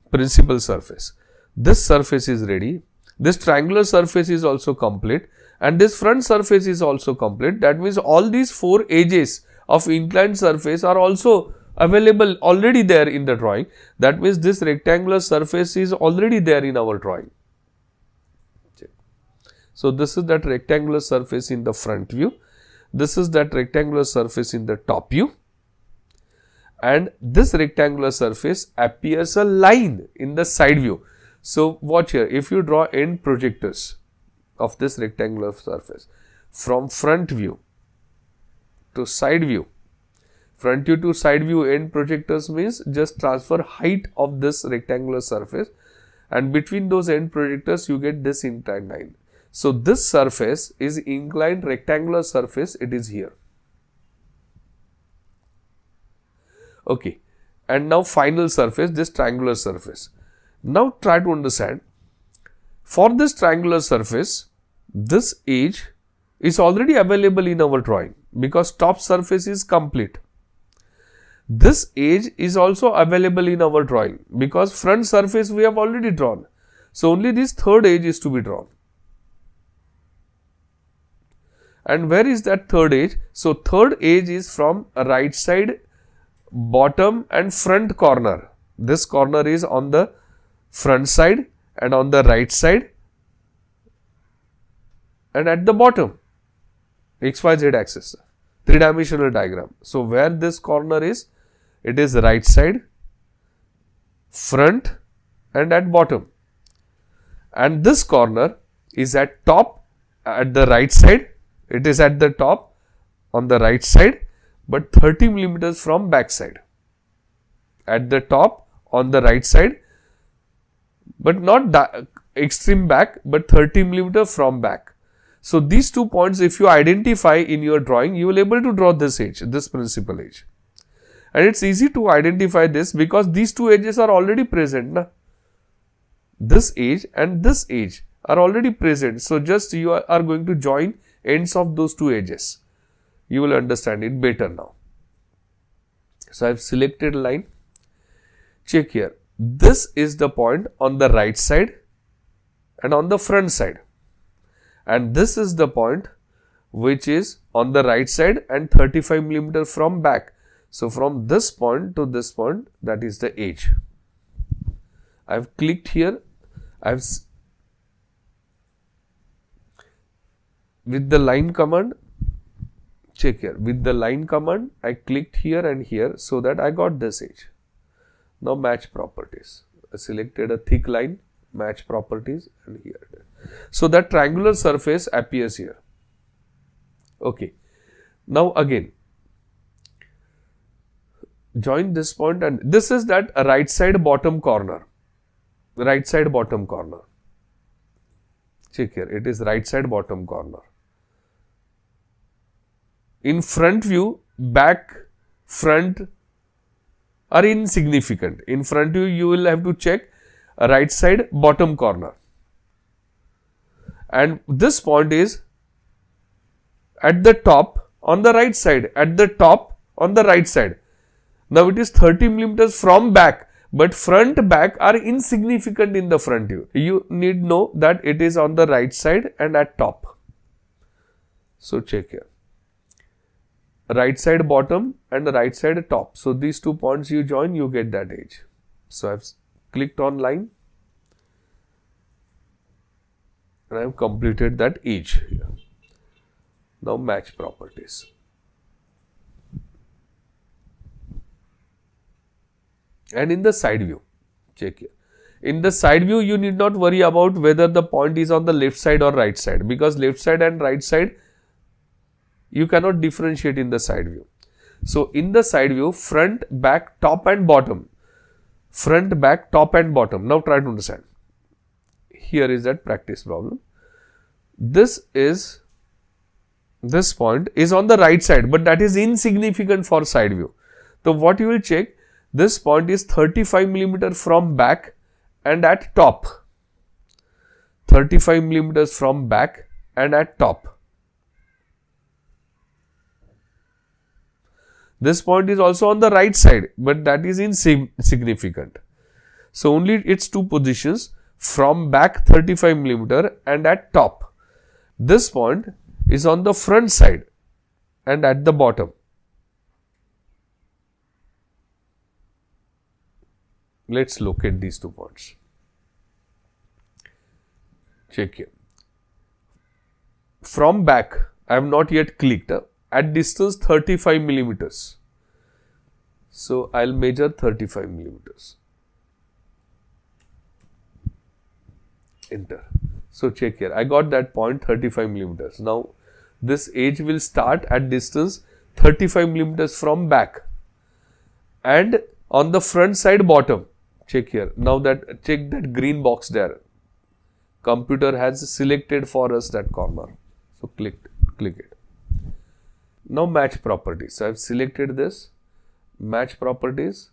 principal surface. This surface is ready. This triangular surface is also complete, and this front surface is also complete. That means all these four edges of inclined surface are also available already there in the drawing. That means this rectangular surface is already there in our drawing. So this is that rectangular surface in the front view. This is that rectangular surface in the top view. And this rectangular surface appears a line in the side view. So watch here, if you draw end projectors of this rectangular surface from front view to side view, front view to side view end projectors means just transfer height of this rectangular surface, and between those end projectors you get this inclined line. So this surface is inclined rectangular surface, it is here. Okay, and now final surface, this triangular surface. Now try to understand, for this triangular surface, this edge is already available in our drawing because top surface is complete. This edge is also available in our drawing because front surface we have already drawn. So only this third edge is to be drawn. And where is that third edge? So third edge is from right side, bottom and front corner. This corner is on the front side and on the right side and at the bottom, XYZ axis, three-dimensional diagram. So where this corner is, it is right side, front and at bottom. And this corner is at top at the right side. It is at the top on the right side, but 30 millimeters from back side. At the top on the right side, but not extreme back, but 30 millimeter from back. So these 2 points, if you identify in your drawing, you will able to draw this edge, this principal edge. And it's easy to identify this because these 2 edges are already present. Na? This edge and this edge are already present. So just you are going to join ends of those 2 edges. You will understand it better now. So I have selected line. Check here. This is the point on the right side and on the front side. And this is the point which is on the right side and 35 millimeter from back. So from this point to this point, that is the edge. I have clicked here. With the line command, check here. With the line command, I clicked here and here so that I got this edge. Now match properties. I selected a thick line, match properties, and here. So that triangular surface appears here. Okay. Now again, join this point, and this is that right side bottom corner. Right side bottom corner. Check here. It is right side bottom corner. In front view, back, front are insignificant. In front view, you will have to check right side bottom corner. And this point is at the top on the right side, at the top on the right side. Now it is 30 millimeters from back, but front back are insignificant in the front view. You need know that it is on the right side and at top. So check here. Right side bottom and the right side top. So these 2 points you join, you get that edge. So I have clicked on line and I have completed that edge here. Now match properties. And in the side view, check here. In the side view, you need not worry about whether the point is on the left side or right side, because left side and right side you cannot differentiate in the side view. So in the side view, front, back, top and bottom. Front, back, top and bottom. Now try to understand. Here is that practice problem. This point is on the right side, but that is insignificant for side view. So what you will check, this point is 35 millimeter from back and at top. 35 millimeters from back and at top. This point is also on the right side, but that is insignificant. So only its 2 positions, from back 35 millimeter and at top. This point is on the front side and at the bottom. Let's locate these 2 points. Check here. From back, I have not yet clicked. At distance 35 millimeters. So I'll measure 35 millimeters. Enter. So check here. I got that point 35 millimeters. Now this edge will start at distance 35 millimeters from back and on the front side bottom. Check here. Now that check that green box there. Computer has selected for us that corner. So click it. Now match properties. So I have selected this, match properties,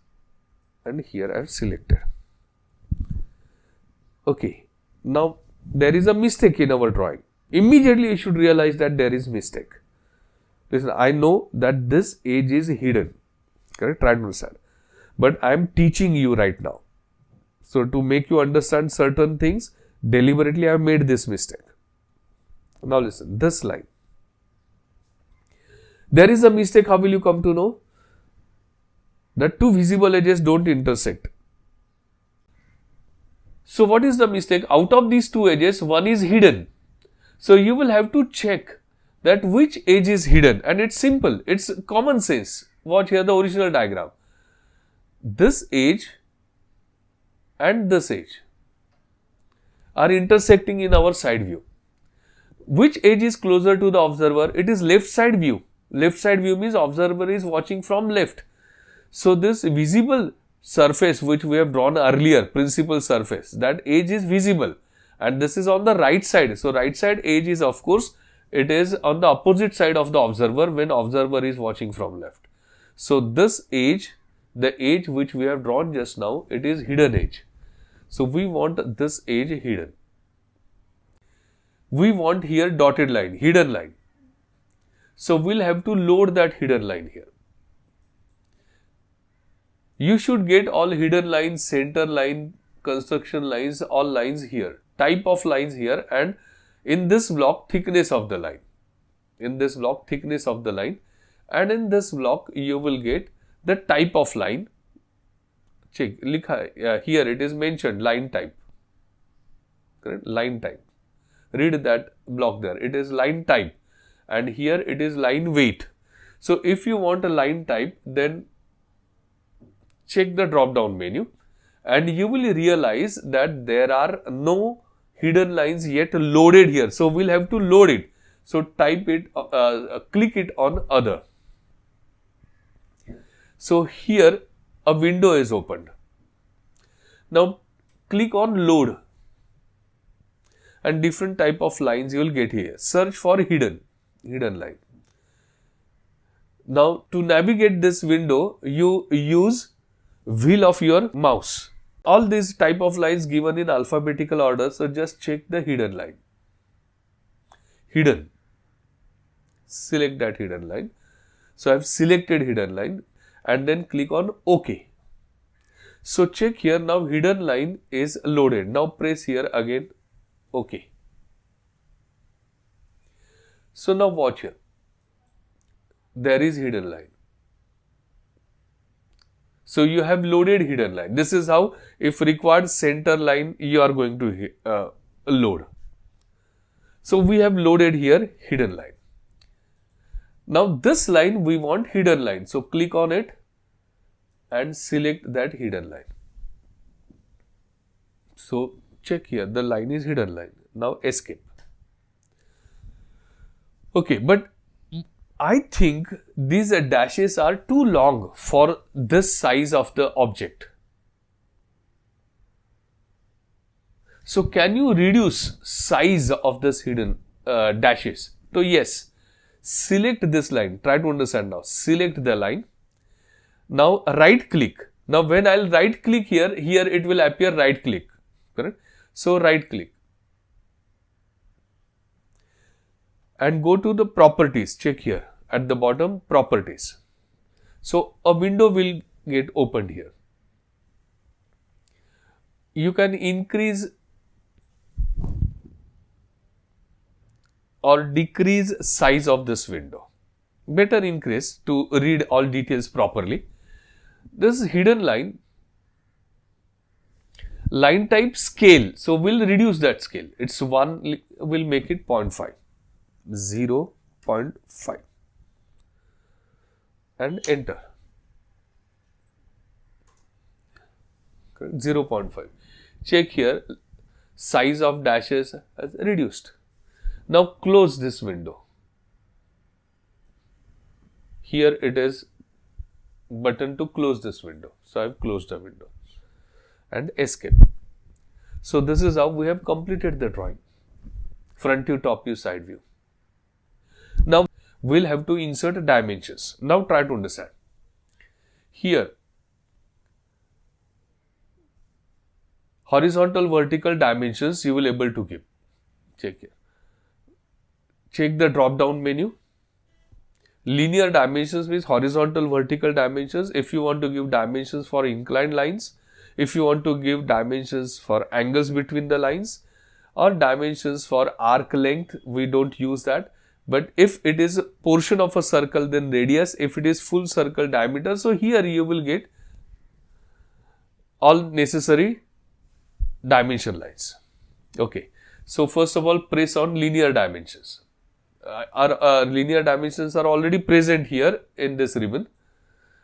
and here I have selected. Okay. Now there is a mistake in our drawing. Immediately you should realize that there is mistake. Listen, I know that this edge is hidden. Correct? Try to understand. But I am teaching you right now. So to make you understand certain things, deliberately I have made this mistake. Now listen, this line. There is a mistake. How will you come to know? That two visible edges don't intersect. So what is the mistake? Out of these two edges, one is hidden. So you will have to check that which edge is hidden, and it's simple. It's common sense. Watch here the original diagram. This edge and this edge are intersecting in our side view. Which edge is closer to the observer? It is left side view. Left side view means observer is watching from left. So this visible surface which we have drawn earlier, principal surface, that edge is visible, and this is on the right side. So right side edge is, of course, it is on the opposite side of the observer when observer is watching from left. So this edge, the edge which we have drawn just now, it is hidden edge. So we want this edge hidden. We want here dotted line, hidden line. So we'll have to load that hidden line here. You should get all hidden lines, center line, construction lines, all lines here, type of lines here, and in this block thickness of the line. In this block thickness of the line, and in this block you will get the type of line. Check, here it is mentioned line type. Correct? Line type. Read that block there. It is line type, and here it is line weight. So if you want a line type, then check the drop down menu, and you will realize that there are no hidden lines yet loaded here. So we'll have to load it. So type it, click it on other. So here a window is opened. Now click on load, and different type of lines you will get here. Search for hidden line. Now to navigate this window, you use wheel of your mouse. All these type of lines given in alphabetical order, so just check the hidden line. Hidden. Select that hidden line. So I have selected hidden line, and then click on OK. So check here, now hidden line is loaded. Now press here again OK. So now watch here. There is hidden line. So you have loaded hidden line. This is how, if required center line, you are going to load. So we have loaded here hidden line. Now this line we want hidden line. So click on it and select that hidden line. So check here, the line is hidden line. Now escape. Okay, but I think these dashes are too long for this size of the object. So can you reduce size of this hidden dashes? So yes, select this line. Try to understand now. Select the line. Now right click. Now when I'll right click here it will appear right click. Correct? So right click. And go to the properties. Check here. At the bottom, properties. So a window will get opened here. You can increase or decrease size of this window. Better increase to read all details properly. This hidden line, line type scale. So we'll reduce that scale. It's 1, we'll make it 0.5. 0.5. And enter. 0.5. Check here, size of dashes has reduced. Now close this window. Here it is button to close this window. So I have closed the window and escape. So this is how we have completed the drawing. Front view, top view, side view. Now we'll have to insert dimensions. Now try to understand. Here, horizontal, vertical dimensions you will able to give. Check here. Check the drop down menu. Linear dimensions means horizontal, vertical dimensions. If you want to give dimensions for inclined lines, if you want to give dimensions for angles between the lines, or dimensions for arc length, we don't use that. But if it is a portion of a circle, then radius. If it is full circle, diameter. So here you will get all necessary dimension lines. Okay. So first of all, press on linear dimensions. Our linear dimensions are already present here in this ribbon,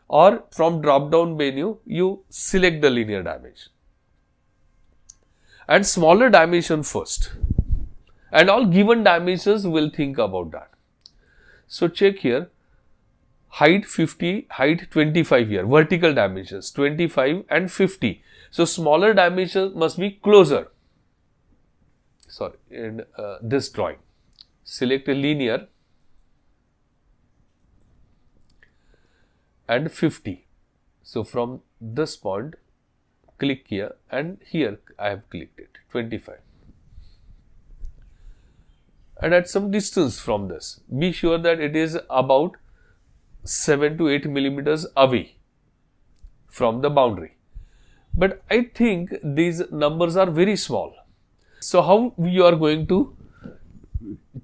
or from drop down menu you select the linear dimension and smaller dimension first, and all given dimensions will think about that. So check here, height 50, height 25 here, vertical dimensions 25 and 50. So smaller dimensions must be closer. Sorry, in this drawing, select a linear and 50. So from this point, click here, and here I have clicked it, 25. And at some distance from this, be sure that it is about 7 to 8 millimeters away from the boundary. But I think these numbers are very small. So how we are going to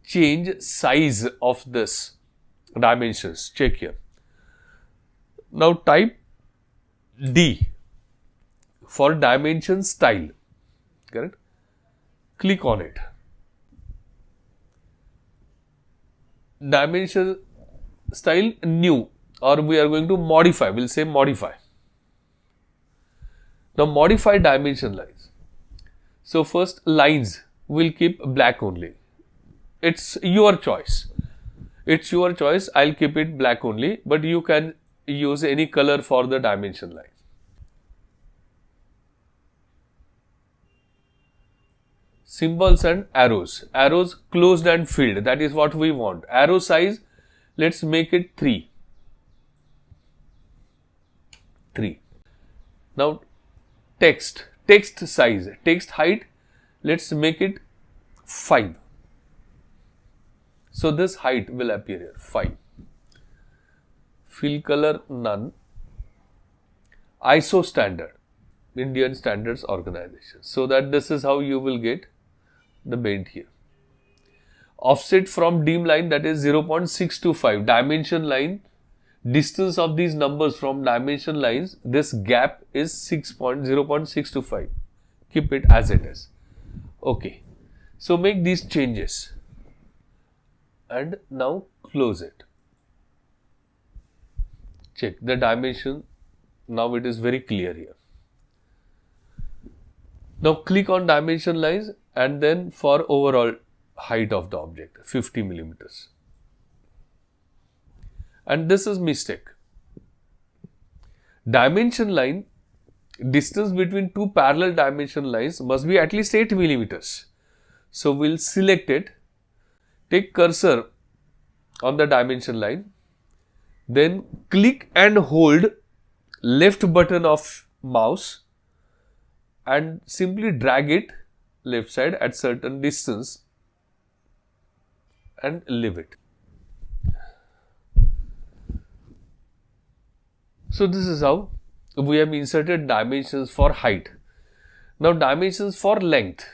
change size of this dimensions? Check here. Now type D for dimension style, correct? Click on it. Dimension style new, or we are going to modify, we'll say modify. Now modify dimension lines. So first lines will keep black only. It's your choice. It's your choice. I'll keep it black only, but you can use any color for the dimension line. Symbols and arrows. Arrows closed and filled. That is what we want. Arrow size, let's make it 3. 3. Now text. Text size. Text height, let's make it 5. So this height will appear here, 5. Fill color none. ISO standard, Indian Standards Organization. So that this is how you will get the bend here. Offset from dim line, that is 0.625. Dimension line, distance of these numbers from dimension lines, this gap is 0.625. Keep it as it is. Okay. So make these changes and now close it. Check the dimension. Now it is very clear here. Now click on dimension lines and then for overall height of the object, 50 millimeters. And this is mistake. Dimension line, distance between two parallel dimension lines must be at least 8 millimeters. So we'll select it, take cursor on the dimension line, then click and hold left button of mouse and simply drag it left side at certain distance and leave it. So this is how we have inserted dimensions for height. Now dimensions for length.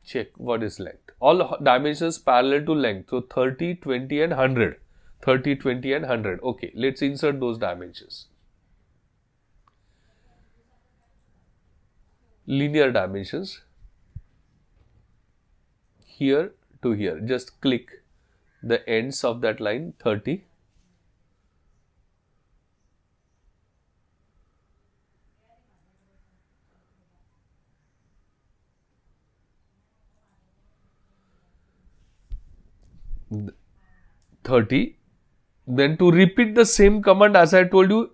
Check what is length. All dimensions parallel to length. So 30, 20 and 100. 30, 20 and 100. Okay, let's insert those dimensions. Linear dimensions. Here to here. Just click the ends of that line, 30. Then to repeat the same command as I told you,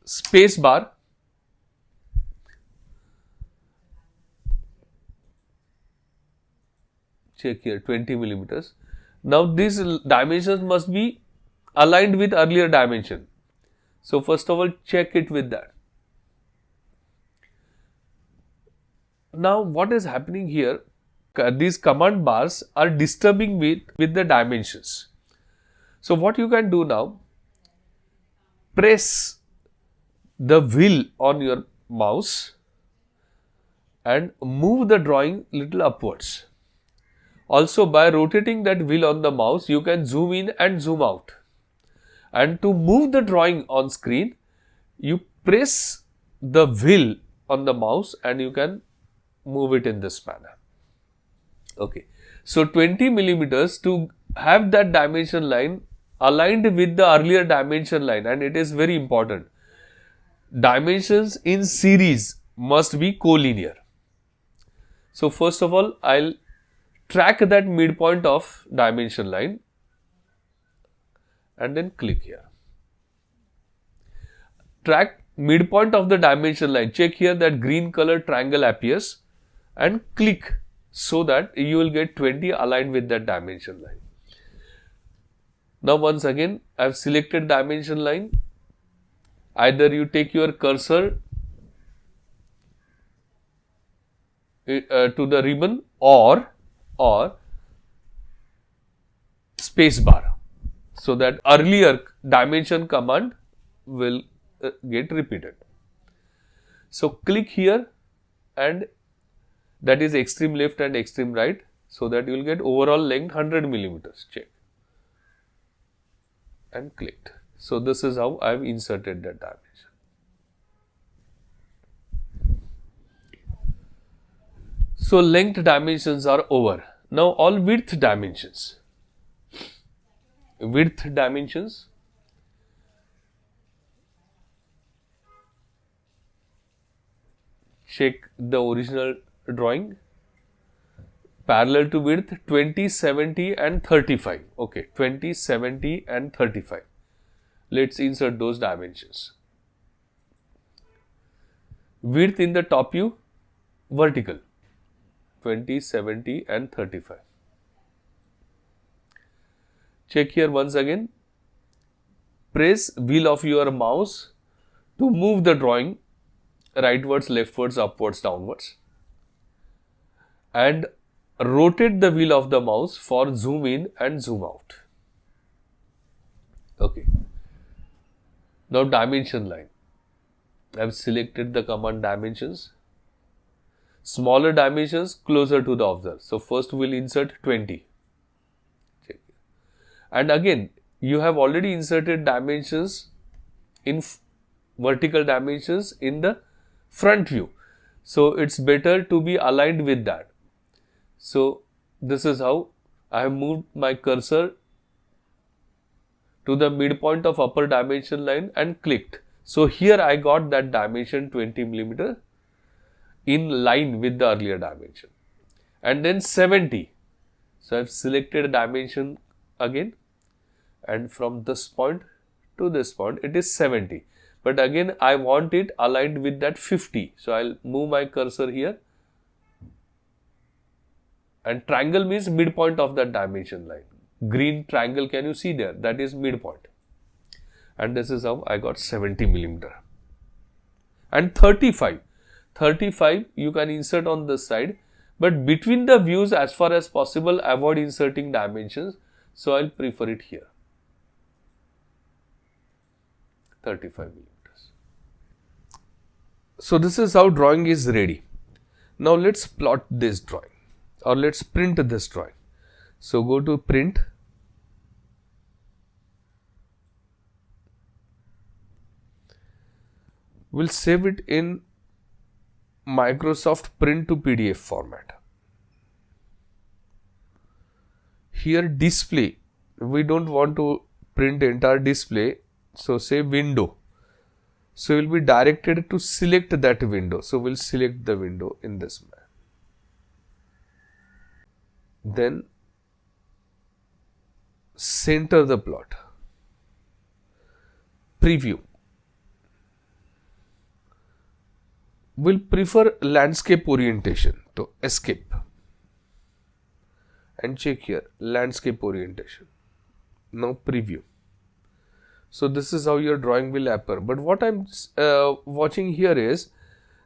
space bar, check here 20 millimeters. Now these dimensions must be aligned with earlier dimension. So first of all check it with that. Now what is happening here? These command bars are disturbing with the dimensions. So what you can do now, press the wheel on your mouse and move the drawing little upwards, Also, by rotating that wheel on the mouse, you can zoom in and zoom out. And to move the drawing on screen, you press the wheel on the mouse and you can move it in this manner. Okay. So 20 millimeters to have that dimension line aligned with the earlier dimension line, and it is very important. Dimensions in series must be collinear. So first of all, I'll track that midpoint of dimension line and then click here. Track midpoint of the dimension line. Check here that green color triangle appears and click so that you will get 20 aligned with that dimension line. Now once again, I have selected dimension line. Either you take your cursor to the ribbon or space bar, so that earlier dimension command will get repeated. So click here, and that is extreme left and extreme right, so that you will get overall length 100 millimeters. Check and clicked. So this is how I have inserted that dimension. So length dimensions are over. Now all width dimensions. Width dimensions. Check the original drawing. Parallel to width 20, 70 and 35. Okay, 20, 70 and 35. Let's insert those dimensions. Width in the top view, vertical, 20, 70 and 35. Check here once again. Press wheel of your mouse to move the drawing rightwards, leftwards, upwards, downwards. And rotate the wheel of the mouse for zoom in and zoom out. Okay. Now dimension line. I have selected the command dimensions. Smaller dimensions closer to the observer. So first we will insert 20. Check. And again, you have already inserted dimensions in vertical dimensions in the front view. So it's better to be aligned with that. So this is how I have moved my cursor to the midpoint of upper dimension line and clicked. So here I got that dimension 20 millimeter in line with the earlier dimension. And then 70. So I have selected a dimension again, and from this point to this point it is 70. But again I want it aligned with that 50. So I'll move my cursor here. And triangle means midpoint of that dimension line. Green triangle, can you see there? That is midpoint. And this is how I got 70 millimeter. And 35. 35 you can insert on this side. But between the views, as far as possible, avoid inserting dimensions. So I'll prefer it here. 35 millimeters. So this is how drawing is ready. Now let's plot this drawing, or let's print this drawing. So go to print. We'll save it in Microsoft Print to PDF format. Here display, we don't want to print entire display, so say window. So we'll be directed to select that window. So we'll select the window in this manner. Then center the plot. Preview. We'll prefer landscape orientation. So escape and check here landscape orientation. Now preview. So this is how your drawing will appear. But what I'm watching here is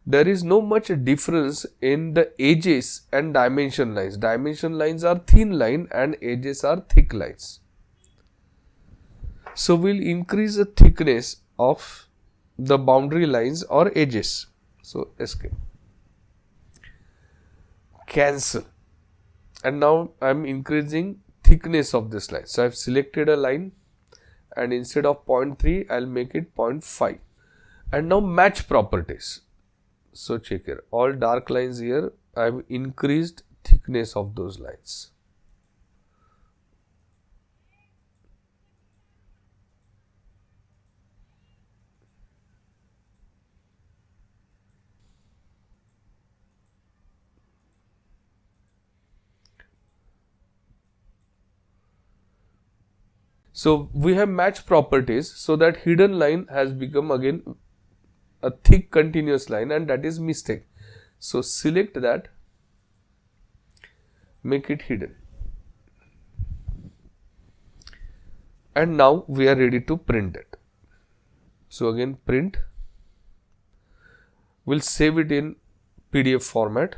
there is no much difference in the edges and dimension lines. Dimension lines are thin line and edges are thick lines. So we'll increase the thickness of the boundary lines or edges. So escape. Cancel and now I am increasing thickness of this line. So I have selected a line, and instead of 0.3 I will make it 0.5. And now match properties. So check here, all dark lines here, I have increased thickness of those lines. So we have match properties, so that hidden line has become again a thick continuous line, and that is mistake. So select that, make it hidden, and now we are ready to print it. So again print, we'll save it in PDF format,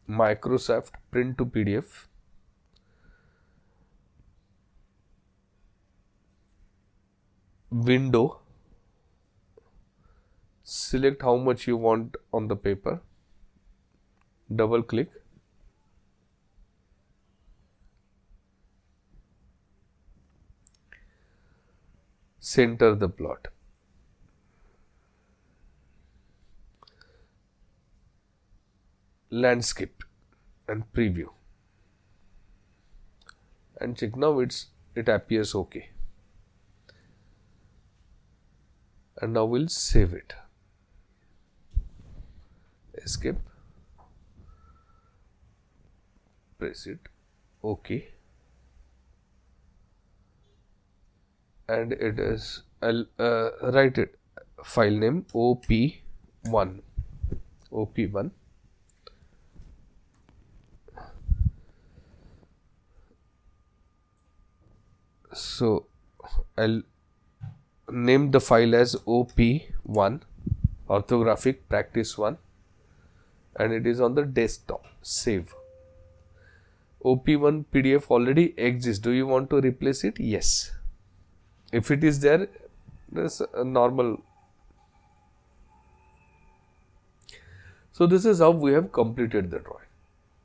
Microsoft Print to PDF. Window, select how much you want on the paper, double click, center the plot, landscape, and preview, and check. Now it appears okay. And now we'll save it. Escape, press it, OK, and it is, I'll write it, file name OP1, OP1. So I'll name the file as OP1, orthographic practice 1, and it is on the desktop. Save. OP1 PDF already exists. Do you want to replace it? Yes. If it is there, there's a normal. So this is how we have completed the drawing.